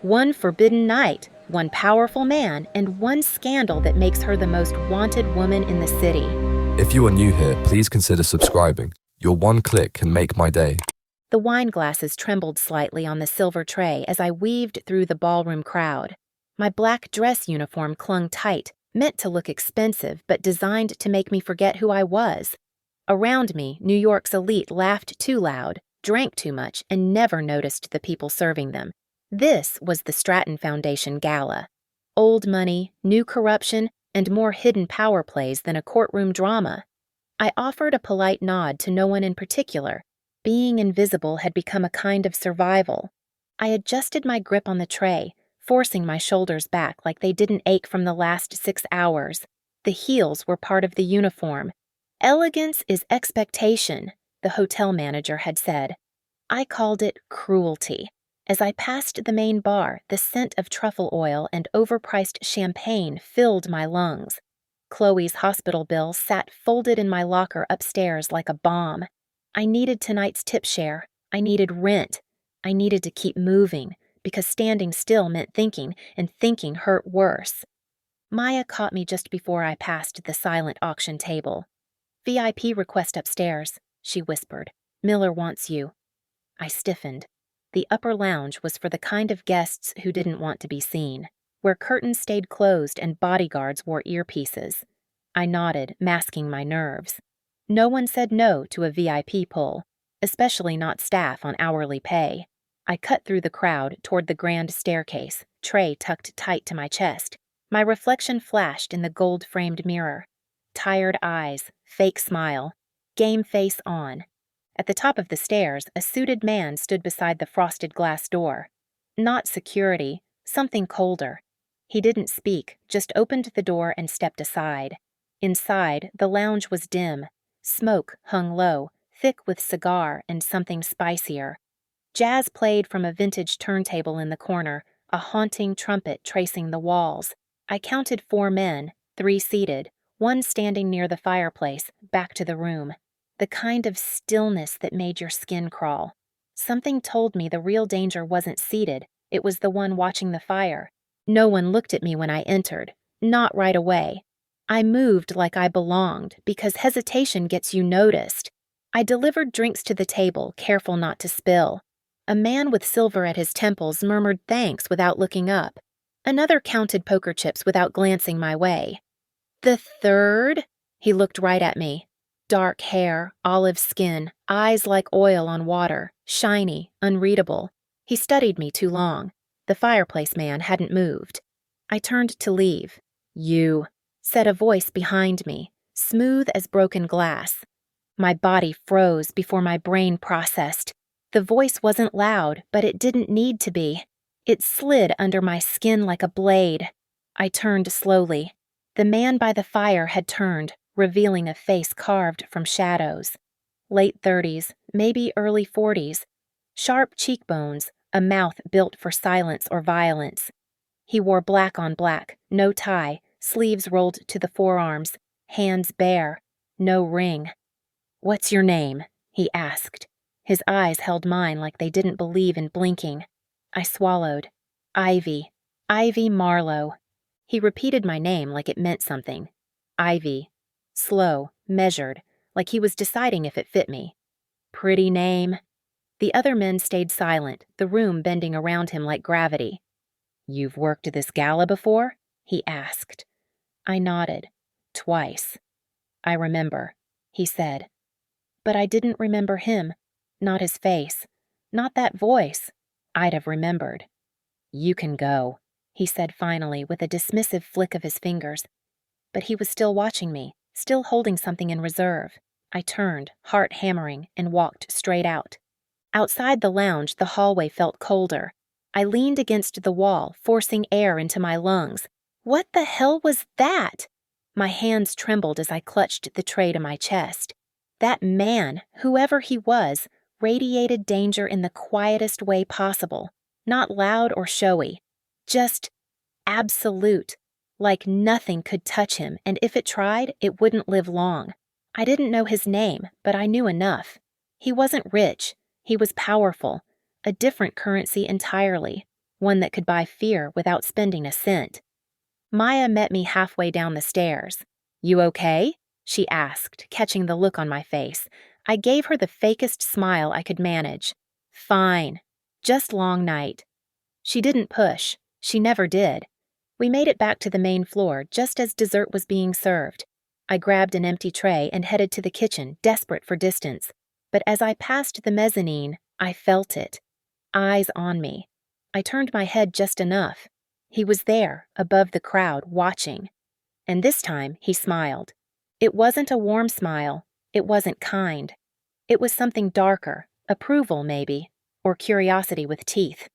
One forbidden night, one powerful man, and one scandal that makes her the most wanted woman in the city. If you are new here, please consider subscribing. Your one click can make my day. The wine glasses trembled slightly on the silver tray as I weaved through the ballroom crowd. My black dress uniform clung tight, meant to look expensive but designed to make me forget who I was. Around me, New York's elite laughed too loud, drank too much, and never noticed the people serving them. This was the Stratton Foundation Gala. Old money, new corruption, and more hidden power plays than a courtroom drama. I offered a polite nod to no one in particular. Being invisible had become a kind of survival. I adjusted my grip on the tray, forcing my shoulders back like they didn't ache from the last 6 hours. The heels were part of the uniform. Elegance is expectation, the hotel manager had said. I called it cruelty. As I passed the main bar, the scent of truffle oil and overpriced champagne filled my lungs. Chloe's hospital bill sat folded in my locker upstairs like a bomb. I needed tonight's tip share. I needed rent. I needed to keep moving, because standing still meant thinking, and thinking hurt worse. Maya caught me just before I passed the silent auction table. "VIP request upstairs," she whispered. "Miller wants you." I stiffened. The upper lounge was for the kind of guests who didn't want to be seen, where curtains stayed closed and bodyguards wore earpieces. I nodded, masking my nerves. No one said no to a VIP pull, especially not staff on hourly pay. I cut through the crowd toward the grand staircase, tray tucked tight to my chest. My reflection flashed in the gold-framed mirror. Tired eyes, fake smile, game face on. At the top of the stairs, a suited man stood beside the frosted glass door. Not security, something colder. He didn't speak, just opened the door and stepped aside. Inside, the lounge was dim. Smoke hung low, thick with cigar and something spicier. Jazz played from a vintage turntable in the corner, a haunting trumpet tracing the walls. I counted 4 men, 3 seated, 1 standing near the fireplace, back to the room. The kind of stillness that made your skin crawl. Something told me the real danger wasn't seated, it was the one watching the fire. No one looked at me when I entered, not right away. I moved like I belonged, because hesitation gets you noticed. I delivered drinks to the table, careful not to spill. A man with silver at his temples murmured thanks without looking up. Another counted poker chips without glancing my way. "The third?" He looked right at me. Dark hair, olive skin, eyes like oil on water, shiny, unreadable. He studied me too long. The fireplace man hadn't moved. I turned to leave. "You," said a voice behind me, smooth as broken glass. My body froze before my brain processed. The voice wasn't loud, but it didn't need to be. It slid under my skin like a blade. I turned slowly. The man by the fire had turned, revealing a face carved from shadows. Late 30s, maybe early 40s. Sharp cheekbones, a mouth built for silence or violence. He wore black on black, no tie, sleeves rolled to the forearms, hands bare, no ring. "What's your name?" he asked. His eyes held mine like they didn't believe in blinking. I swallowed. "Ivy. Ivy Marlowe." He repeated my name like it meant something. Ivy. Slow, measured, like he was deciding if it fit me. "Pretty name." The other men stayed silent, the room bending around him like gravity. "You've worked this gala before?" he asked. I nodded. "Twice." "I remember," he said. But I didn't remember him. Not his face. Not that voice. I'd have remembered. "You can go," he said finally with a dismissive flick of his fingers. But he was still watching me, still holding something in reserve. I turned, heart hammering, and walked straight out. Outside the lounge, the hallway felt colder. I leaned against the wall, forcing air into my lungs. What the hell was that? My hands trembled as I clutched the tray to my chest. That man, whoever he was, radiated danger in the quietest way possible. Not loud or showy. Just absolute. Like nothing could touch him, and if it tried, it wouldn't live long. I didn't know his name, but I knew enough. He wasn't rich. He was powerful. A different currency entirely. one that could buy fear without spending a cent. Maya met me halfway down the stairs. "You okay?" she asked, catching the look on my face. I gave her the fakest smile I could manage. "Fine. Just long night." She didn't push. She never did. We made it back to the main floor just as dessert was being served. I grabbed an empty tray and headed to the kitchen, desperate for distance. But as I passed the mezzanine, I felt it. Eyes on me. I turned my head just enough. He was there, above the crowd, watching. And this time, he smiled. It wasn't a warm smile. It wasn't kind. It was something darker, approval maybe, or curiosity with teeth.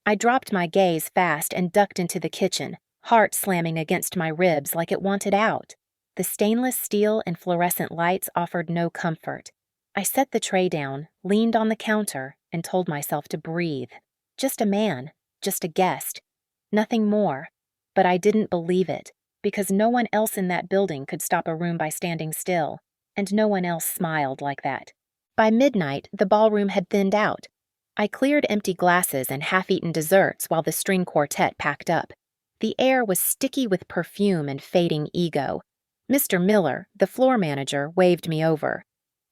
I dropped my gaze fast and ducked into the kitchen, heart slamming against my ribs like it wanted out. The stainless steel and fluorescent lights offered no comfort. I set the tray down, leaned on the counter, and told myself to breathe. Just a man, just a guest. Nothing more. But I didn't believe it, because no one else in that building could stop a room by standing still, and no one else smiled like that. By midnight, the ballroom had thinned out. I cleared empty glasses and half-eaten desserts while the string quartet packed up. The air was sticky with perfume and fading ego. Mr. Miller, the floor manager, waved me over.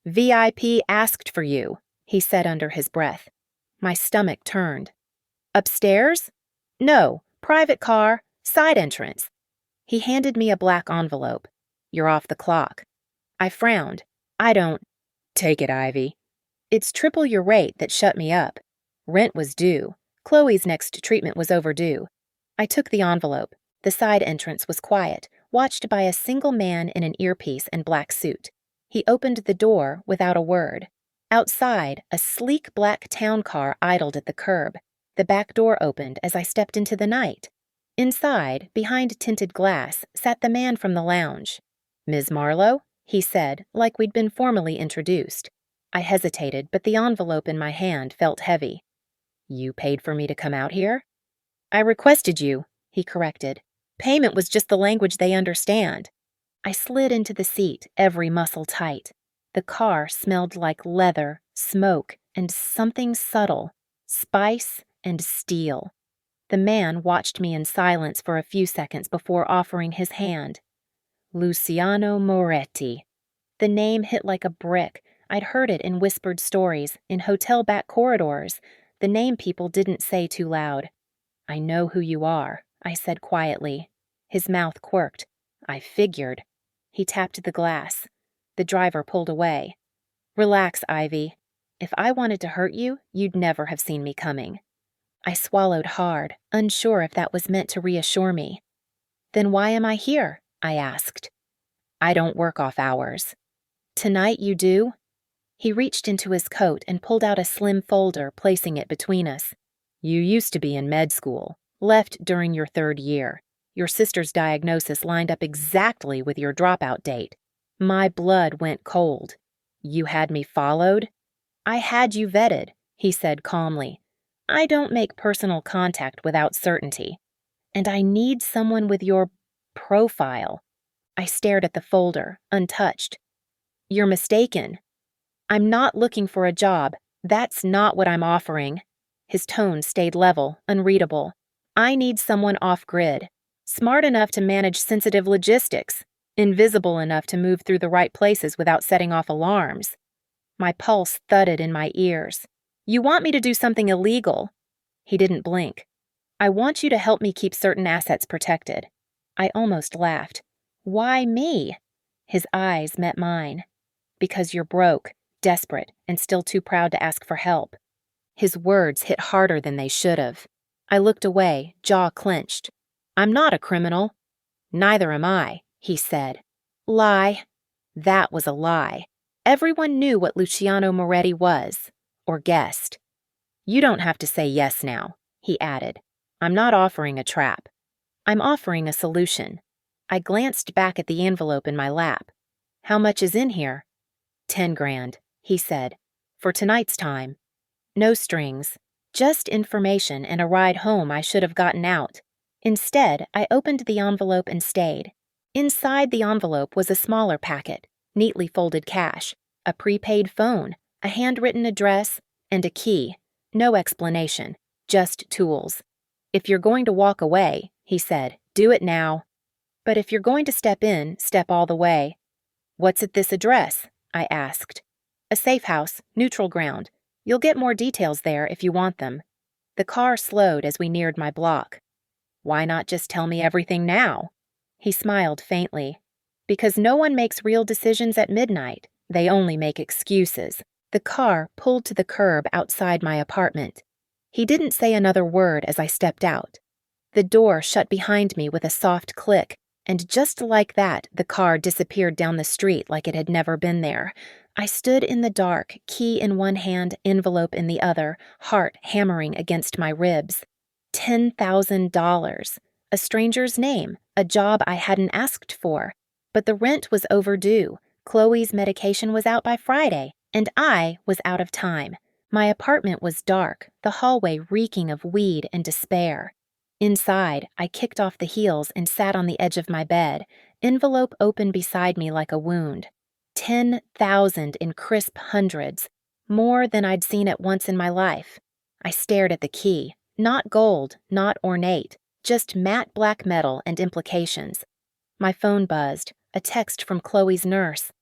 "VIP asked for you," he said under his breath. My stomach turned. "Upstairs?" "No, private car, side entrance." He handed me a black envelope. "You're off the clock." I frowned. "I don't—" "Take it, Ivy." "It's triple your rate that shut me up. Rent was due. Chloe's next treatment was overdue." I took the envelope. The side entrance was quiet, watched by a single man in an earpiece and black suit. He opened the door without a word. Outside, a sleek black town car idled at the curb. The back door opened as I stepped into the night. Inside, behind tinted glass, sat the man from the lounge. "Ms. Marlowe?" he said, like we'd been formally introduced. I hesitated, but the envelope in my hand felt heavy. "You paid for me to come out here?" "I requested you," he corrected. "Payment was just the language they understand." I slid into the seat, every muscle tight. The car smelled like leather, smoke, and something subtle, spice and steel. The man watched me in silence for a few seconds before offering his hand. Luciano Moretti. The name hit like a brick. I'd heard it in whispered stories, in hotel back corridors. The name people didn't say too loud. "I know who you are," I said quietly. His mouth quirked. "I figured." He tapped the glass. The driver pulled away. "Relax, Ivy. If I wanted to hurt you, you'd never have seen me coming." I swallowed hard, unsure if that was meant to reassure me. "Then why am I here?" I asked. "I don't work off hours." "Tonight you do?" He reached into his coat and pulled out a slim folder, placing it between us. "You used to be in med school. Left during your 3rd year. Your sister's diagnosis lined up exactly with your dropout date. My blood went cold. You had me followed?" "I had you vetted," he said calmly. "I don't make personal contact without certainty. And I need someone with your profile." I stared at the folder, untouched. "You're mistaken. I'm not looking for a job. That's not what I'm offering." His tone stayed level, unreadable. "I need someone off-grid. Smart enough to manage sensitive logistics. Invisible enough to move through the right places without setting off alarms." My pulse thudded in my ears. "You want me to do something illegal?" He didn't blink. "I want you to help me keep certain assets protected." I almost laughed. "Why me?" His eyes met mine. "Because you're broke, desperate, and still too proud to ask for help." His words hit harder than they should have. I looked away, jaw clenched. "I'm not a criminal." "Neither am I," he said. "Lie." That was a lie. Everyone knew what Luciano Moretti was, or guessed. "You don't have to say yes now," he added. "I'm not offering a trap. I'm offering a solution." I glanced back at the envelope in my lap. "How much is in here?" 10 grand, he said. "For tonight's time. No strings. Just information and a ride home I should have gotten out." Instead, I opened the envelope and stayed. Inside the envelope was a smaller packet, neatly folded cash, a prepaid phone, a handwritten address, and a key. No explanation, just tools. If you're going to walk away, he said, do it now. But if you're going to step in, step all the way. What's at this address? I asked. A safe house, neutral ground. You'll get more details there if you want them. The car slowed as we neared my block. Why not just tell me everything now? He smiled faintly. Because no one makes real decisions at midnight. They only make excuses. The car pulled to the curb outside my apartment. He didn't say another word as I stepped out. The door shut behind me with a soft click, and just like that, the car disappeared down the street like it had never been there. I stood in the dark, key in one hand, envelope in the other, heart hammering against my ribs. $10,000. A stranger's name, a job I hadn't asked for. But the rent was overdue. Chloe's medication was out by Friday, and I was out of time. My apartment was dark, the hallway reeking of weed and despair. Inside, I kicked off the heels and sat on the edge of my bed, envelope open beside me like a wound. 10,000 in crisp hundreds, more than I'd seen at once in my life. I stared at the key, not gold, not ornate, just matte black metal and implications. My phone buzzed, a text from Chloe's nurse.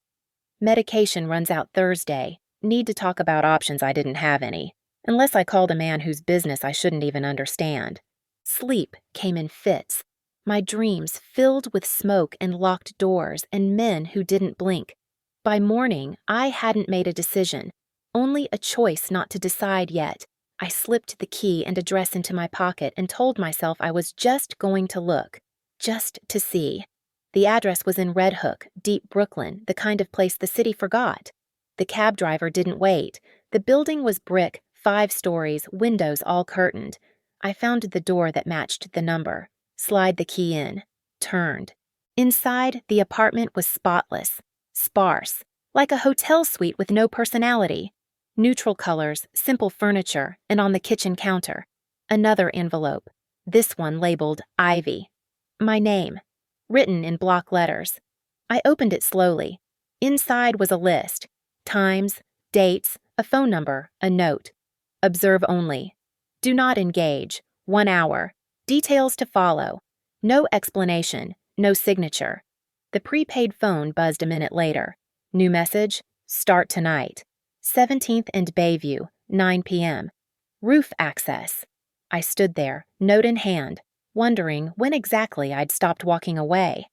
Medication runs out Thursday. Need to talk about options I didn't have any, unless I called a man whose business I shouldn't even understand. Sleep came in fits. My dreams filled with smoke and locked doors and men who didn't blink. By morning, I hadn't made a decision, only a choice not to decide yet. I slipped the key and address into my pocket and told myself I was just going to look, just to see. The address was in Red Hook, deep Brooklyn, the kind of place the city forgot. The cab driver didn't wait. The building was brick, 5 stories, windows all curtained. I found the door that matched the number, slid the key in, turned. Inside, the apartment was spotless, sparse, like a hotel suite with no personality. Neutral colors, simple furniture, and on the kitchen counter, another envelope, this one labeled Ivy. My name, written in block letters. I opened it slowly. Inside was a list, times, dates, a phone number, a note. Observe only. Do not engage. 1 hour. Details to follow. No explanation, no signature. The prepaid phone buzzed a minute later. New message, start tonight. 17th and Bayview, 9 p.m. Roof access. I stood there, note in hand, wondering when exactly I'd stopped walking away.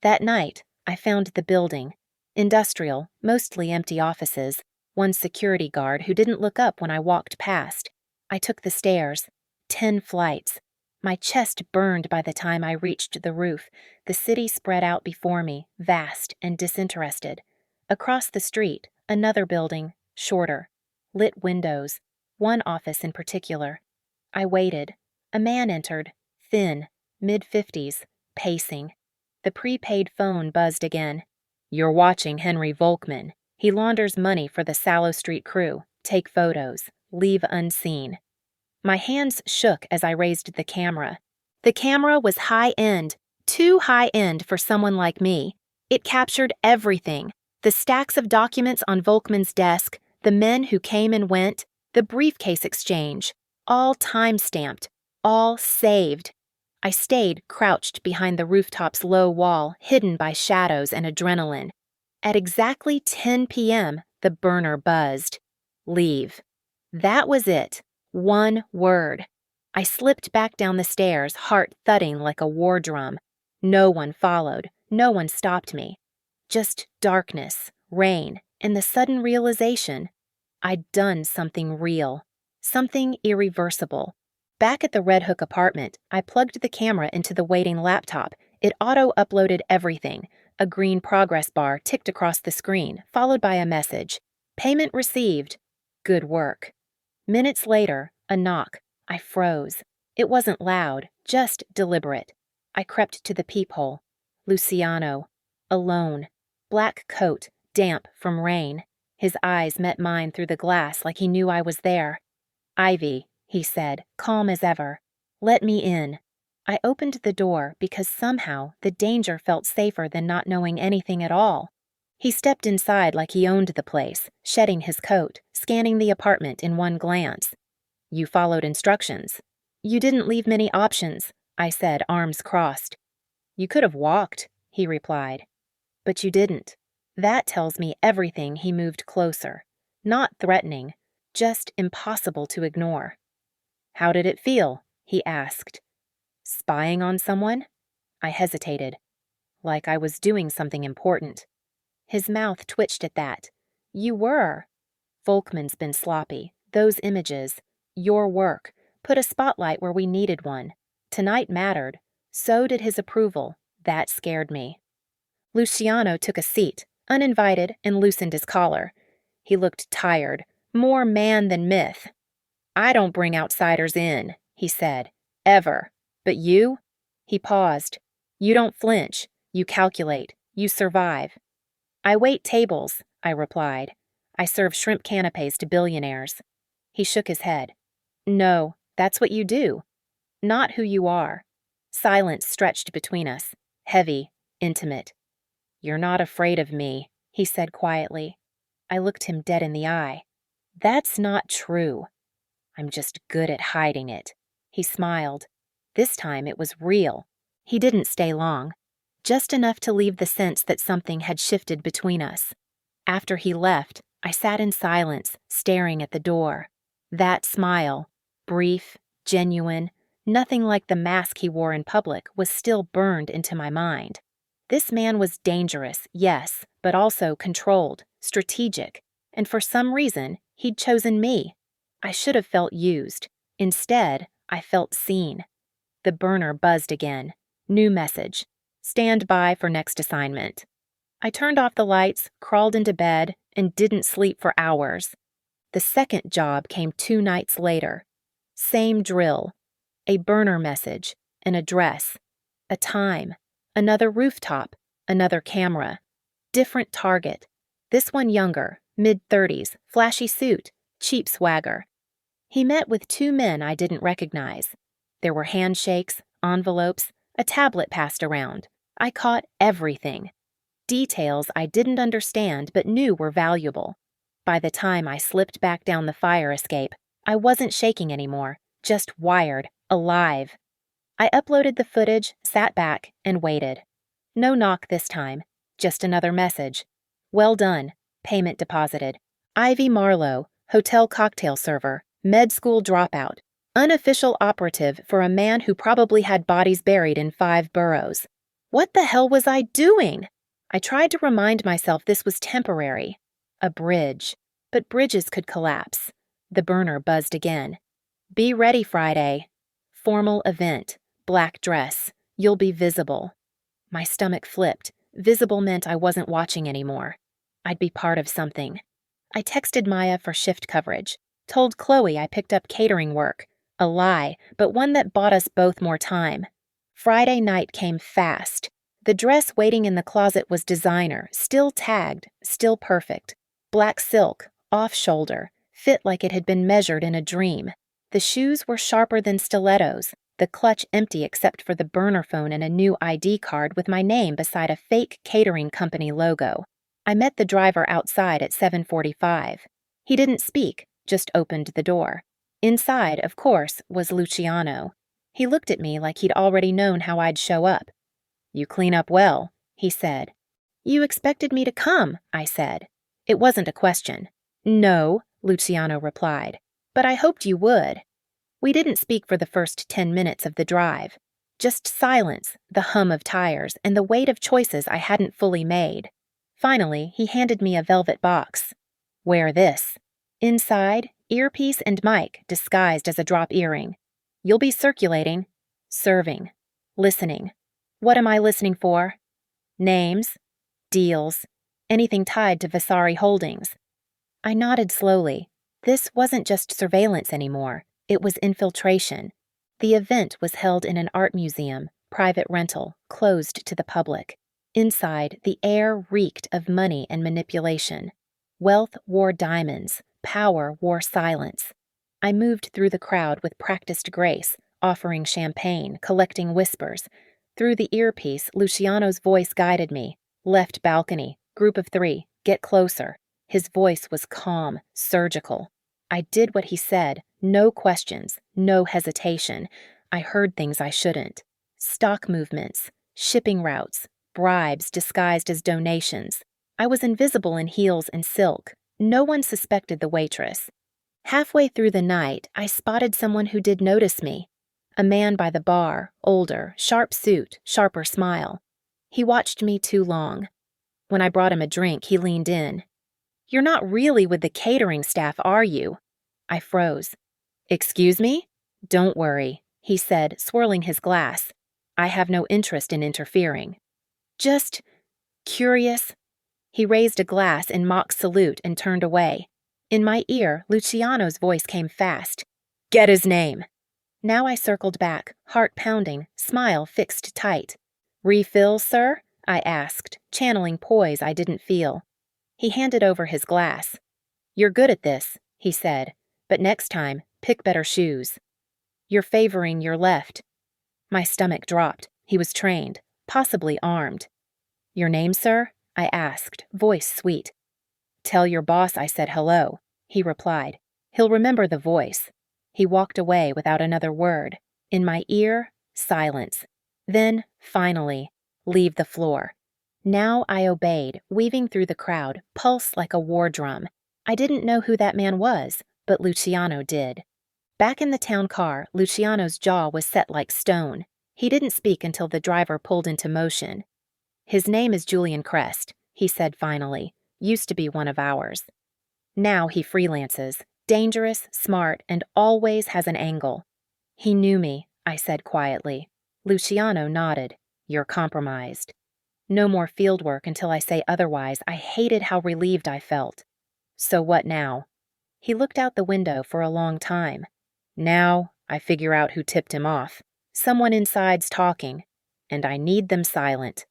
That night, I found the building. Industrial, mostly empty offices, one security guard who didn't look up when I walked past. I took the stairs. 10 flights. My chest burned by the time I reached the roof. The city spread out before me, vast and disinterested. Across the street, another building, shorter. Lit windows. One office in particular. I waited. A man entered, thin, mid-50s, pacing. The prepaid phone buzzed again. You're watching Henry Volkman. He launders money for the Sallow Street crew. Take photos. Leave unseen. My hands shook as I raised the camera. The camera was high-end, too high-end for someone like me. It captured everything. The stacks of documents on Volkman's desk, the men who came and went, the briefcase exchange, all time-stamped, all saved. I stayed crouched behind the rooftop's low wall, hidden by shadows and adrenaline. At exactly 10 p.m., the burner buzzed. Leave. That was it. One word. I slipped back down the stairs, heart thudding like a war drum. No one followed. No one stopped me. Just darkness, rain, and the sudden realization I'd done something real. Something irreversible. Back at the Red Hook apartment, I plugged the camera into the waiting laptop. It auto-uploaded everything. A green progress bar ticked across the screen, followed by a message. Payment received. Good work. Minutes later, a knock. I froze. It wasn't loud, just deliberate. I crept to the peephole. Luciano. Alone. Black coat, damp from rain. His eyes met mine through the glass like he knew I was there. Ivy, he said, calm as ever. Let me in. I opened the door because somehow the danger felt safer than not knowing anything at all. He stepped inside like he owned the place, shedding his coat, scanning the apartment in one glance. You followed instructions. You didn't leave many options, I said, arms crossed. You could have walked, he replied. But you didn't. That tells me everything. He moved closer. Not threatening, just impossible to ignore. How did it feel? He asked. Spying on someone? I hesitated, like I was doing something important. His mouth twitched at that. You were. Volkman's been sloppy. Those images, your work, put a spotlight where we needed one. Tonight mattered. So did his approval. That scared me. Luciano took a seat, uninvited, and loosened his collar. He looked tired, more man than myth. I don't bring outsiders in, he said. Ever. But you? He paused. You don't flinch. You calculate. You survive. I wait tables, I replied. I serve shrimp canapes to billionaires. He shook his head. No, that's what you do. Not who you are. Silence stretched between us, heavy, intimate. You're not afraid of me, he said quietly. I looked him dead in the eye. That's not true. I'm just good at hiding it. He smiled. This time it was real. He didn't stay long. Just enough to leave the sense that something had shifted between us. After he left, I sat in silence, staring at the door. That smile, brief, genuine, nothing like the mask he wore in public, was still burned into my mind. This man was dangerous, yes, but also controlled, strategic, and for some reason, he'd chosen me. I should have felt used. Instead, I felt seen. The burner buzzed again. New message. Stand by for next assignment. I turned off the lights, crawled into bed, and didn't sleep for hours. The second job came 2 nights later. Same drill. A burner message, an address, a time, another rooftop, another camera. Different target. This one younger, mid-30s, flashy suit, cheap swagger. He met with 2 men I didn't recognize. There were handshakes, envelopes, a tablet passed around. I caught everything. Details I didn't understand but knew were valuable. By the time I slipped back down the fire escape, I wasn't shaking anymore, just wired, alive. I uploaded the footage, sat back, and waited. No knock this time, just another message. Well done, payment deposited. Ivy Marlowe, hotel cocktail server, med school dropout, unofficial operative for a man who probably had bodies buried in 5 boroughs. What the hell was I doing? I tried to remind myself this was temporary. A bridge. But bridges could collapse. The burner buzzed again. Be ready Friday. Formal event. Black dress. You'll be visible. My stomach flipped. Visible meant I wasn't watching anymore. I'd be part of something. I texted Maya for shift coverage. Told Chloe I picked up catering work. A lie, but one that bought us both more time. Friday night came fast. The dress waiting in the closet was designer, still tagged, still perfect. Black silk, off-shoulder, fit like it had been measured in a dream. The shoes were sharper than stilettos, the clutch empty except for the burner phone and a new ID card with my name beside a fake catering company logo. I met the driver outside at 7:45. He didn't speak, just opened the door. Inside, of course, was Luciano. He looked at me like he'd already known how I'd show up. You clean up well, he said. You expected me to come, I said. It wasn't a question. No, Luciano replied, but I hoped you would. We didn't speak for the first 10 minutes of the drive. Just silence, the hum of tires, and the weight of choices I hadn't fully made. Finally, he handed me a velvet box. Wear this. Inside, earpiece and mic disguised as a drop earring. You'll be circulating, serving, listening. What am I listening for? Names, deals, anything tied to Vasari Holdings. I nodded slowly. This wasn't just surveillance anymore. It was infiltration. The event was held in an art museum, private rental, closed to the public. Inside, the air reeked of money and manipulation. Wealth wore diamonds, power wore silence. I moved through the crowd with practiced grace, offering champagne, collecting whispers. Through the earpiece, Luciano's voice guided me. Left balcony, group of 3, get closer. His voice was calm, surgical. I did what he said, No questions, no hesitation. I heard things I shouldn't. Stock movements, shipping routes, bribes disguised as donations. I was invisible in heels and silk. No one suspected the waitress. Halfway through the night, I spotted someone who did notice me. A man by the bar, older, sharp suit, sharper smile. He watched me too long. When I brought him a drink, he leaned in. "You're not really with the catering staff, are you?" I froze. "Excuse me?" "Don't worry," he said, swirling his glass. "I have no interest in interfering." "Just curious." He raised a glass in mock salute and turned away. In my ear, Luciano's voice came fast. "Get his name." Now I circled back, heart pounding, smile fixed tight. "Refill, sir?" I asked, channeling poise I didn't feel. He handed over his glass. "You're good at this," he said, "but next time, pick better shoes. You're favoring your left." My stomach dropped. He was trained, possibly armed. "Your name, sir?" I asked, voice sweet. "Tell your boss I said hello," he replied. "He'll remember the voice." He walked away without another word. In my ear, silence. Then, finally, leave the floor. Now I obeyed, weaving through the crowd, pulse like a war drum. I didn't know who that man was, but Luciano did. Back in the town car, Luciano's jaw was set like stone. He didn't speak until the driver pulled into motion. "His name is Julian Crest," he said finally. "Used to be one of ours. Now he freelances. Dangerous, smart, and always has an angle." "He knew me," I said quietly. Luciano nodded. "You're compromised." No more field work until I say otherwise. I hated how relieved I felt. "So what now?" He looked out the window for a long time. "Now, I figure out who tipped him off. Someone inside's talking, and I need them silent."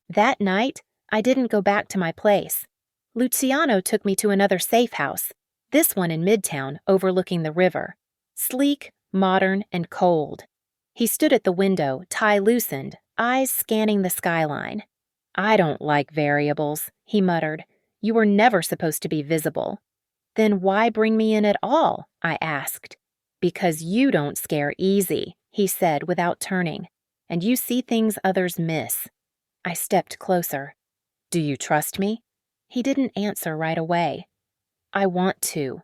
That night, I didn't go back to my place. Luciano took me to another safe house, this one in Midtown, overlooking the river. Sleek, modern, and cold. He stood at the window, tie loosened, eyes scanning the skyline. "I don't like variables," he muttered. "You were never supposed to be visible." "Then why bring me in at all?" I asked. "Because you don't scare easy," he said without turning. "And you see things others miss." I stepped closer. "Do you trust me?" He didn't answer right away. "I want to."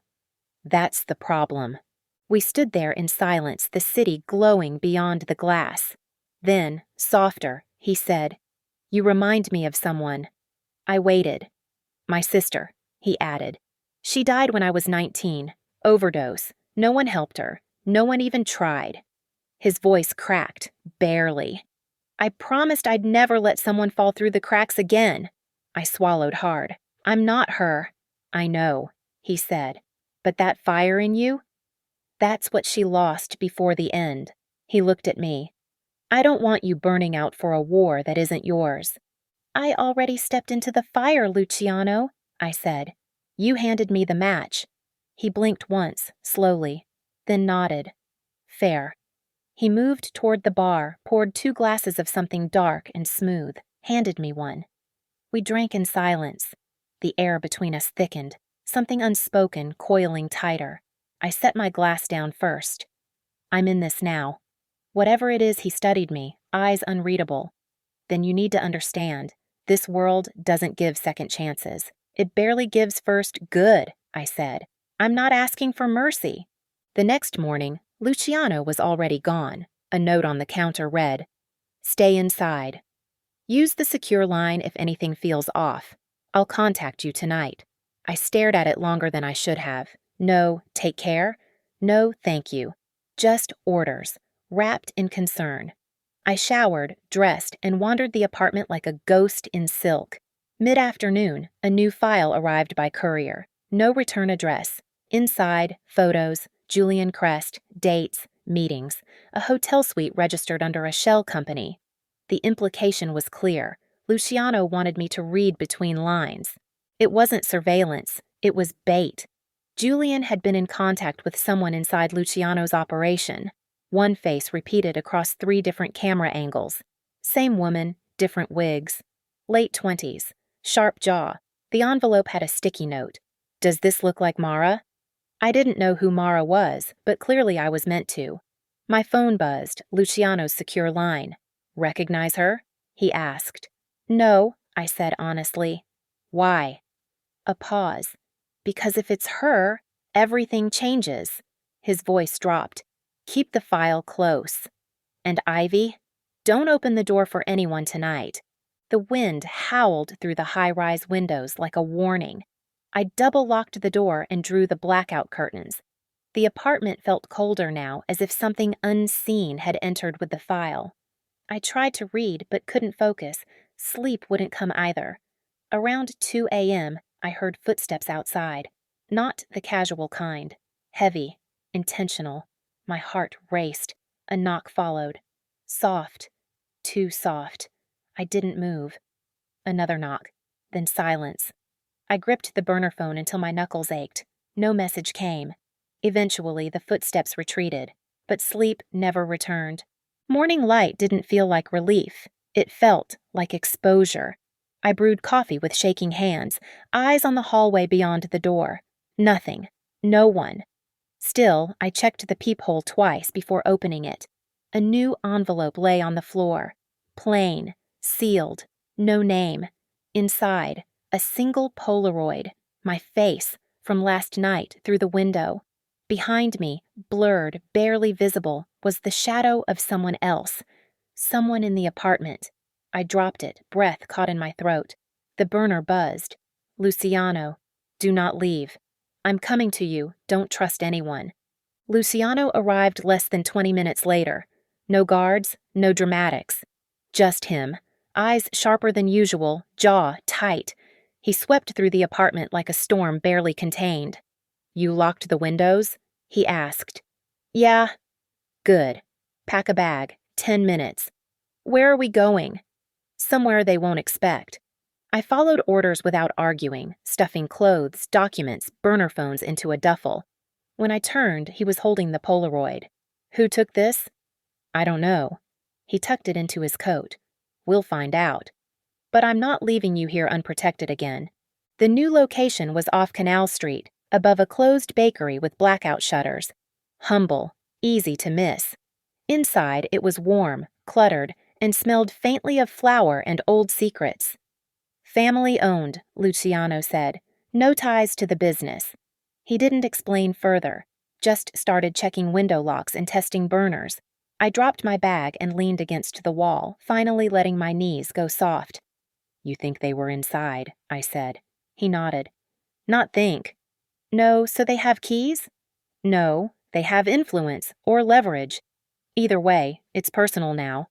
That's the problem. We stood there in silence, the city glowing beyond the glass. Then, softer, he said, "You remind me of someone." I waited. "My sister," he added. "She died when I was 19. Overdose. No one helped her. No one even tried." His voice cracked, barely. "I promised I'd never let someone fall through the cracks again." I swallowed hard. "I'm not her." "I know," he said. "But that fire in you? That's what she lost before the end." He looked at me. "I don't want you burning out for a war that isn't yours." "I already stepped into the fire, Luciano," I said. "You handed me the match." He blinked once, slowly, then nodded. "Fair." He moved toward the bar, poured 2 glasses of something dark and smooth, handed me one. We drank in silence. The air between us thickened, something unspoken coiling tighter. I set my glass down first. "I'm in this now. Whatever it is he studied me, eyes unreadable. Then you need to understand, this world doesn't give second chances. It barely gives first good," I said. "I'm not asking for mercy." The next morning, Luciano was already gone. A note on the counter read, "Stay inside. Use the secure line if anything feels off. I'll contact you tonight." I stared at it longer than I should have. No, take care. No, thank you. Just orders, wrapped in concern. I showered, dressed, and wandered the apartment like a ghost in silk. Mid-afternoon, a new file arrived by courier. No return address. Inside, photos, Julian Crest, dates, meetings, a hotel suite registered under a shell company. The implication was clear. Luciano wanted me to read between lines. It wasn't surveillance, it was bait. Julian had been in contact with someone inside Luciano's operation. One face repeated across 3 different camera angles. Same woman, different wigs. Late 20s. Sharp jaw. The envelope had a sticky note. "Does this look like Mara?" I didn't know who Mara was, but clearly I was meant to. My phone buzzed, Luciano's secure line. "Recognize her?" he asked. "No," I said honestly. "Why?" A pause. "Because if it's her, everything changes." His voice dropped. "Keep the file close. And Ivy, don't open the door for anyone tonight." The wind howled through the high-rise windows like a warning. I double-locked the door and drew the blackout curtains. The apartment felt colder now, as if something unseen had entered with the file. I tried to read, but couldn't focus. Sleep wouldn't come either. Around 2 a.m., I heard footsteps outside. Not the casual kind. Heavy, intentional. My heart raced. A knock followed. Soft. Too soft. I didn't move. Another knock. Then silence. I gripped the burner phone until my knuckles ached. No message came. Eventually, the footsteps retreated, but sleep never returned. Morning light didn't feel like relief. It felt like exposure. I brewed coffee with shaking hands, eyes on the hallway beyond the door. Nothing. No one. Still, I checked the peephole twice before opening it. A new envelope lay on the floor. Plain. Sealed. No name. Inside, a single Polaroid. My face, from last night through the window. Behind me, blurred, barely visible, was the shadow of someone else. Someone in the apartment. I dropped it, breath caught in my throat. The burner buzzed. "Luciano, do not leave. I'm coming to you, don't trust anyone." Luciano arrived less than 20 minutes later. No guards, no dramatics. Just him. Eyes sharper than usual, jaw tight. He swept through the apartment like a storm barely contained. "You locked the windows?" he asked. "Yeah." "Good. Pack a bag. 10 minutes. Where are we going?" "Somewhere they won't expect." I followed orders without arguing, stuffing clothes, documents, burner phones into a duffel. When I turned, he was holding the Polaroid. "Who took this?" "I don't know." He tucked it into his coat. "We'll find out. But I'm not leaving you here unprotected again." The new location was off Canal Street, above a closed bakery with blackout shutters. Humble, easy to miss. Inside, it was warm, cluttered, and smelled faintly of flour and old secrets. "Family owned," Luciano said. "No ties to the business." He didn't explain further, just started checking window locks and testing burners. I dropped my bag and leaned against the wall, finally letting my knees go soft. "You think they were inside," I said. He nodded. "Not think." "No, so they have keys?" "No, they have influence or leverage. Either way, it's personal now."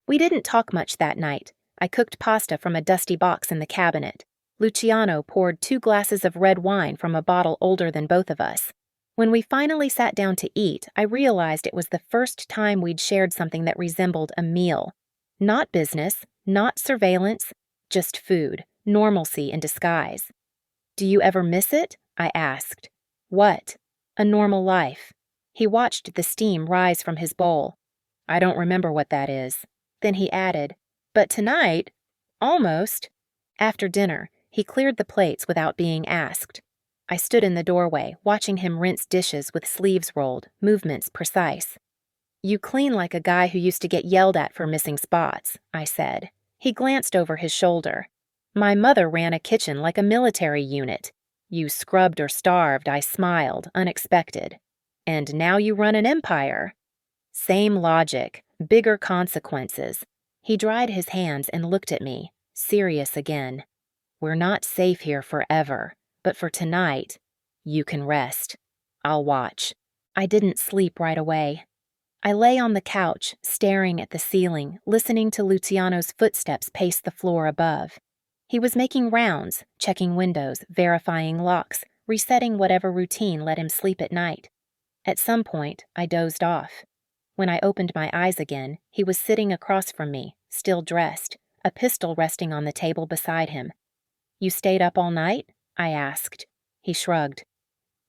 We didn't talk much that night. I cooked pasta from a dusty box in the cabinet. Luciano poured 2 glasses of red wine from a bottle older than both of us. When we finally sat down to eat, I realized it was the first time we'd shared something that resembled a meal. Not business, not surveillance, just food, normalcy in disguise. "Do you ever miss it?" I asked. "What?" "A normal life." He watched the steam rise from his bowl. "I don't remember what that is." Then he added, "But tonight, almost." After dinner, he cleared the plates without being asked. I stood in the doorway, watching him rinse dishes with sleeves rolled, movements precise. "You clean like a guy who used to get yelled at for missing spots," I said. He glanced over his shoulder. "My mother ran a kitchen like a military unit. You scrubbed or starved," I smiled, unexpected. "And now you run an empire." Same logic, bigger consequences. He dried his hands and looked at me, serious again. "We're not safe here forever, but for tonight, you can rest. I'll watch." I didn't sleep right away. I lay on the couch, staring at the ceiling, listening to Luciano's footsteps pace the floor above. He was making rounds, checking windows, verifying locks, resetting whatever routine let him sleep at night. At some point, I dozed off. When I opened my eyes again, he was sitting across from me, still dressed, a pistol resting on the table beside him. "You stayed up all night?" I asked. He shrugged.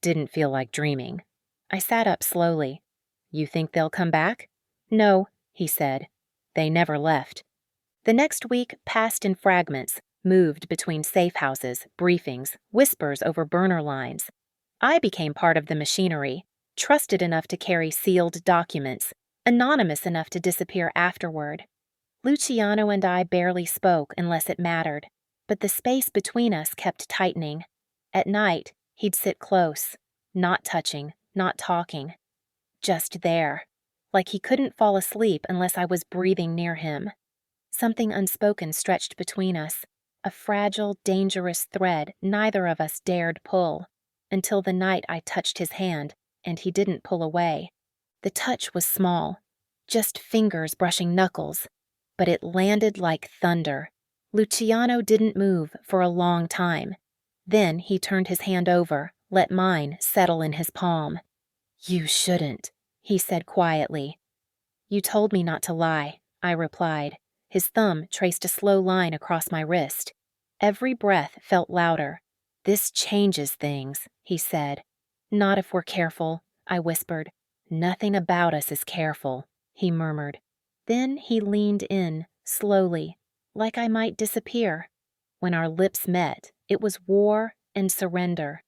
"Didn't feel like dreaming." I sat up slowly. "You think they'll come back?" "No," he said. "They never left." The next week passed in fragments, moved between safe houses, briefings, whispers over burner lines. I became part of the machinery, trusted enough to carry sealed documents, anonymous enough to disappear afterward. Luciano and I barely spoke unless it mattered, but the space between us kept tightening. At night, he'd sit close, not touching, not talking, just there, like he couldn't fall asleep unless I was breathing near him. Something unspoken stretched between us, a fragile, dangerous thread neither of us dared pull, until the night I touched his hand and he didn't pull away. The touch was small, just fingers brushing knuckles, but it landed like thunder. Luciano didn't move for a long time. Then he turned his hand over, let mine settle in his palm. "You shouldn't," he said quietly. "You told me not to lie," I replied. His thumb traced a slow line across my wrist. Every breath felt louder. "This changes things," he said. "Not if we're careful," I whispered. "Nothing about us is careful," he murmured. Then he leaned in, slowly, like I might disappear. When our lips met, it was war and surrender.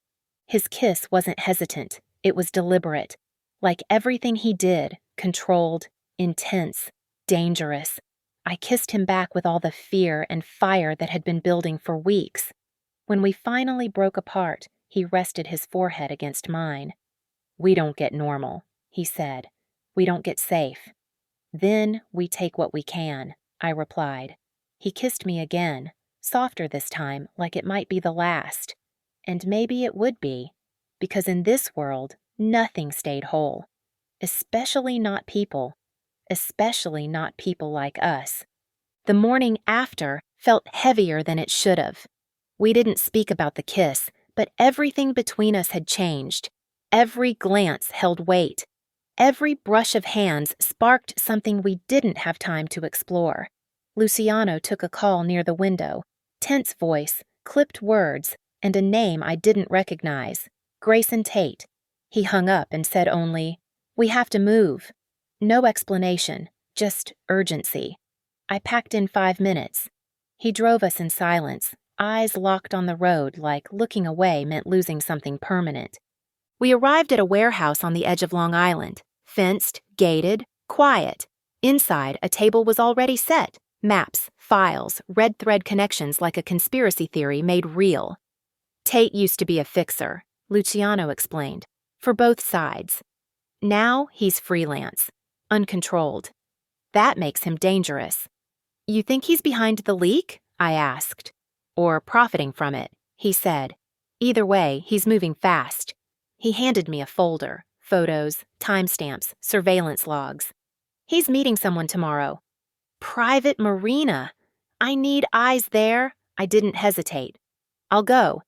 His kiss wasn't hesitant, it was deliberate. Like everything he did, controlled, intense, dangerous. I kissed him back with all the fear and fire that had been building for weeks. When we finally broke apart, he rested his forehead against mine. "We don't get normal," he said. "We don't get safe." "Then we take what we can," I replied. He kissed me again, softer this time, like it might be the last. And maybe it would be, because in this world, nothing stayed whole. Especially not people. Especially not people like us. The morning after felt heavier than it should have. We didn't speak about the kiss, but everything between us had changed. Every glance held weight. Every brush of hands sparked something we didn't have time to explore. Luciano took a call near the window, tense voice, clipped words, and a name I didn't recognize, Grayson Tate. He hung up and said only, "We have to move." No explanation, just urgency. I packed in 5 minutes. He drove us in silence, eyes locked on the road like looking away meant losing something permanent. We arrived at a warehouse on the edge of Long Island, fenced, gated, quiet. Inside, a table was already set, maps, files, red thread connections like a conspiracy theory made real. "Tate used to be a fixer," Luciano explained, "for both sides. Now he's freelance, uncontrolled. That makes him dangerous." "You think he's behind the leak?" I asked. "Or profiting from it," he said. "Either way, he's moving fast." He handed me a folder, photos, timestamps, surveillance logs. "He's meeting someone tomorrow." "Private marina. I need eyes there." I didn't hesitate. "I'll go."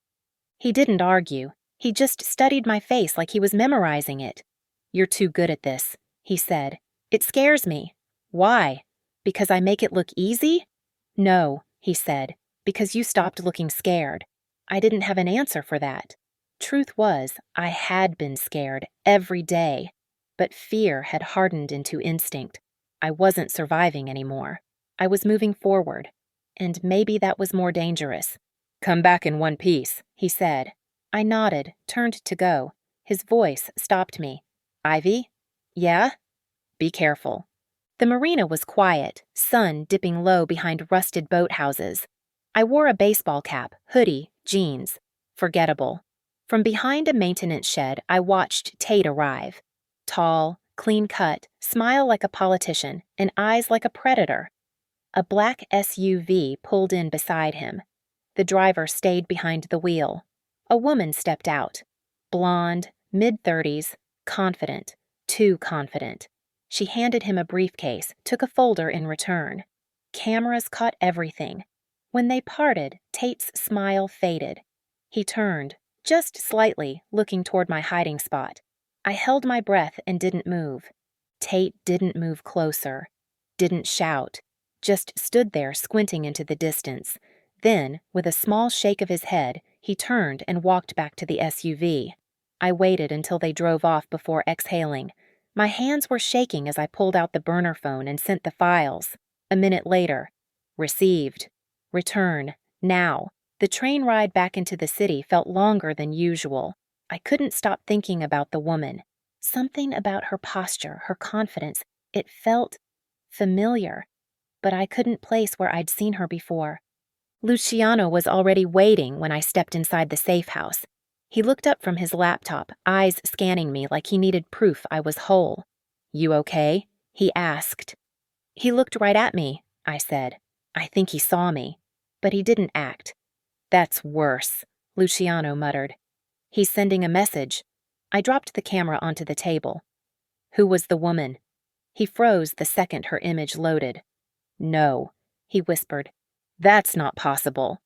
He didn't argue. He just studied my face like he was memorizing it. "You're too good at this," he said. "It scares me." "Why? Because I make it look easy?" "No," he said, "because you stopped looking scared." I didn't have an answer for that. Truth was, I had been scared every day, but fear had hardened into instinct. I wasn't surviving anymore. I was moving forward, and maybe that was more dangerous. "Come back in one piece," he said. I nodded, turned to go. His voice stopped me. "Ivy?" "Yeah?" "Be careful." The marina was quiet, sun dipping low behind rusted boathouses. I wore a baseball cap, hoodie, jeans. Forgettable. From behind a maintenance shed, I watched Tate arrive. Tall, clean-cut, smile like a politician, and eyes like a predator. A black SUV pulled in beside him. The driver stayed behind the wheel. A woman stepped out. Blonde, mid-30s, confident, too confident. She handed him a briefcase, took a folder in return. Cameras caught everything. When they parted, Tate's smile faded. He turned, just slightly, looking toward my hiding spot. I held my breath and didn't move. Tate didn't move closer, didn't shout, just stood there squinting into the distance. Then, with a small shake of his head, he turned and walked back to the SUV. I waited until they drove off before exhaling. My hands were shaking as I pulled out the burner phone and sent the files. A minute later, "Received. Return. Now." The train ride back into the city felt longer than usual. I couldn't stop thinking about the woman. Something about her posture, her confidence, it felt familiar, but I couldn't place where I'd seen her before. Luciano was already waiting when I stepped inside the safe house. He looked up from his laptop, eyes scanning me like he needed proof I was whole. "You okay?" he asked. "He looked right at me," I said. "I think he saw me." But he didn't act. "That's worse," Luciano muttered. "He's sending a message." I dropped the camera onto the table. "Who was the woman?" He froze the second her image loaded. "No," he whispered. "That's not possible."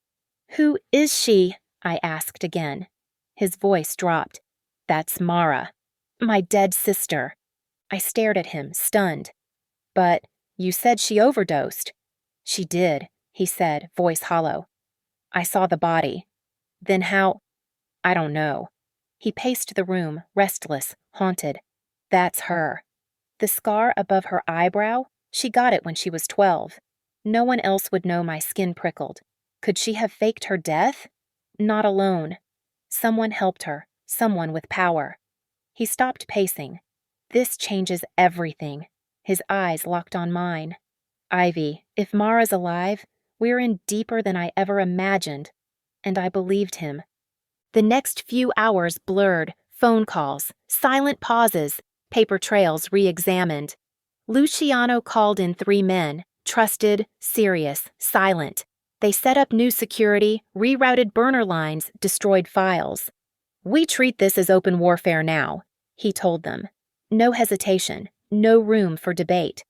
"Who is she?" I asked again. His voice dropped. "That's Mara, my dead sister." I stared at him, stunned. "But you said she overdosed." "She did," he said, voice hollow. "I saw the body." "Then how—" "I don't know." He paced the room, restless, haunted. "That's her. The scar above her eyebrow, she got it when she was 12. No one else would know my skin prickled. Could she have faked her death? Not alone. Someone helped her, someone with power." He stopped pacing. "This changes everything." His eyes locked on mine. "Ivy, if Mara's alive, we're in deeper than I ever imagined." And I believed him. The next few hours blurred, phone calls, silent pauses, paper trails re-examined. Luciano called in 3 men, trusted, serious, silent. They set up new security, rerouted burner lines, destroyed files. "We treat this as open warfare now," he told them. No hesitation, no room for debate.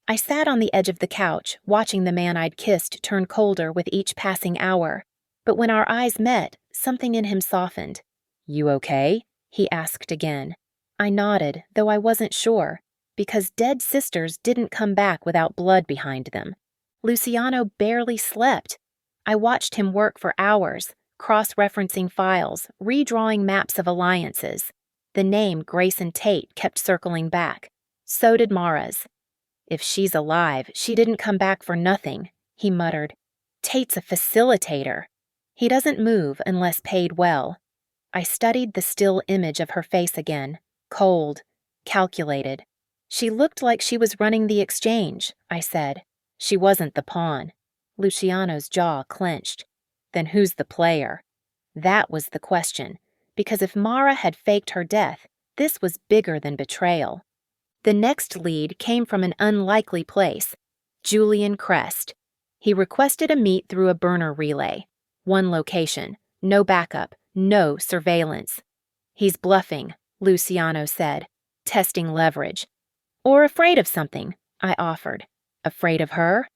I sat on the edge of the couch, watching the man I'd kissed turn colder with each passing hour. But when our eyes met, something in him softened. "You okay?" he asked again. I nodded, though I wasn't sure, because dead sisters didn't come back without blood behind them. Luciano barely slept. I watched him work for hours, cross-referencing files, redrawing maps of alliances. The name Grayson Tate kept circling back. So did Mara's. "If she's alive, she didn't come back for nothing," he muttered. "Tate's a facilitator. He doesn't move unless paid well." I studied the still image of her face again, cold, calculated. "She looked like she was running the exchange," I said. "She wasn't the pawn." Luciano's jaw clenched. "Then who's the player?" That was the question, because if Mara had faked her death, this was bigger than betrayal. The next lead came from an unlikely place, Julian Crest. He requested a meet through a burner relay. One location, no backup, no surveillance. "He's bluffing," Luciano said, "testing leverage." "Or afraid of something," I offered. "Afraid of her?"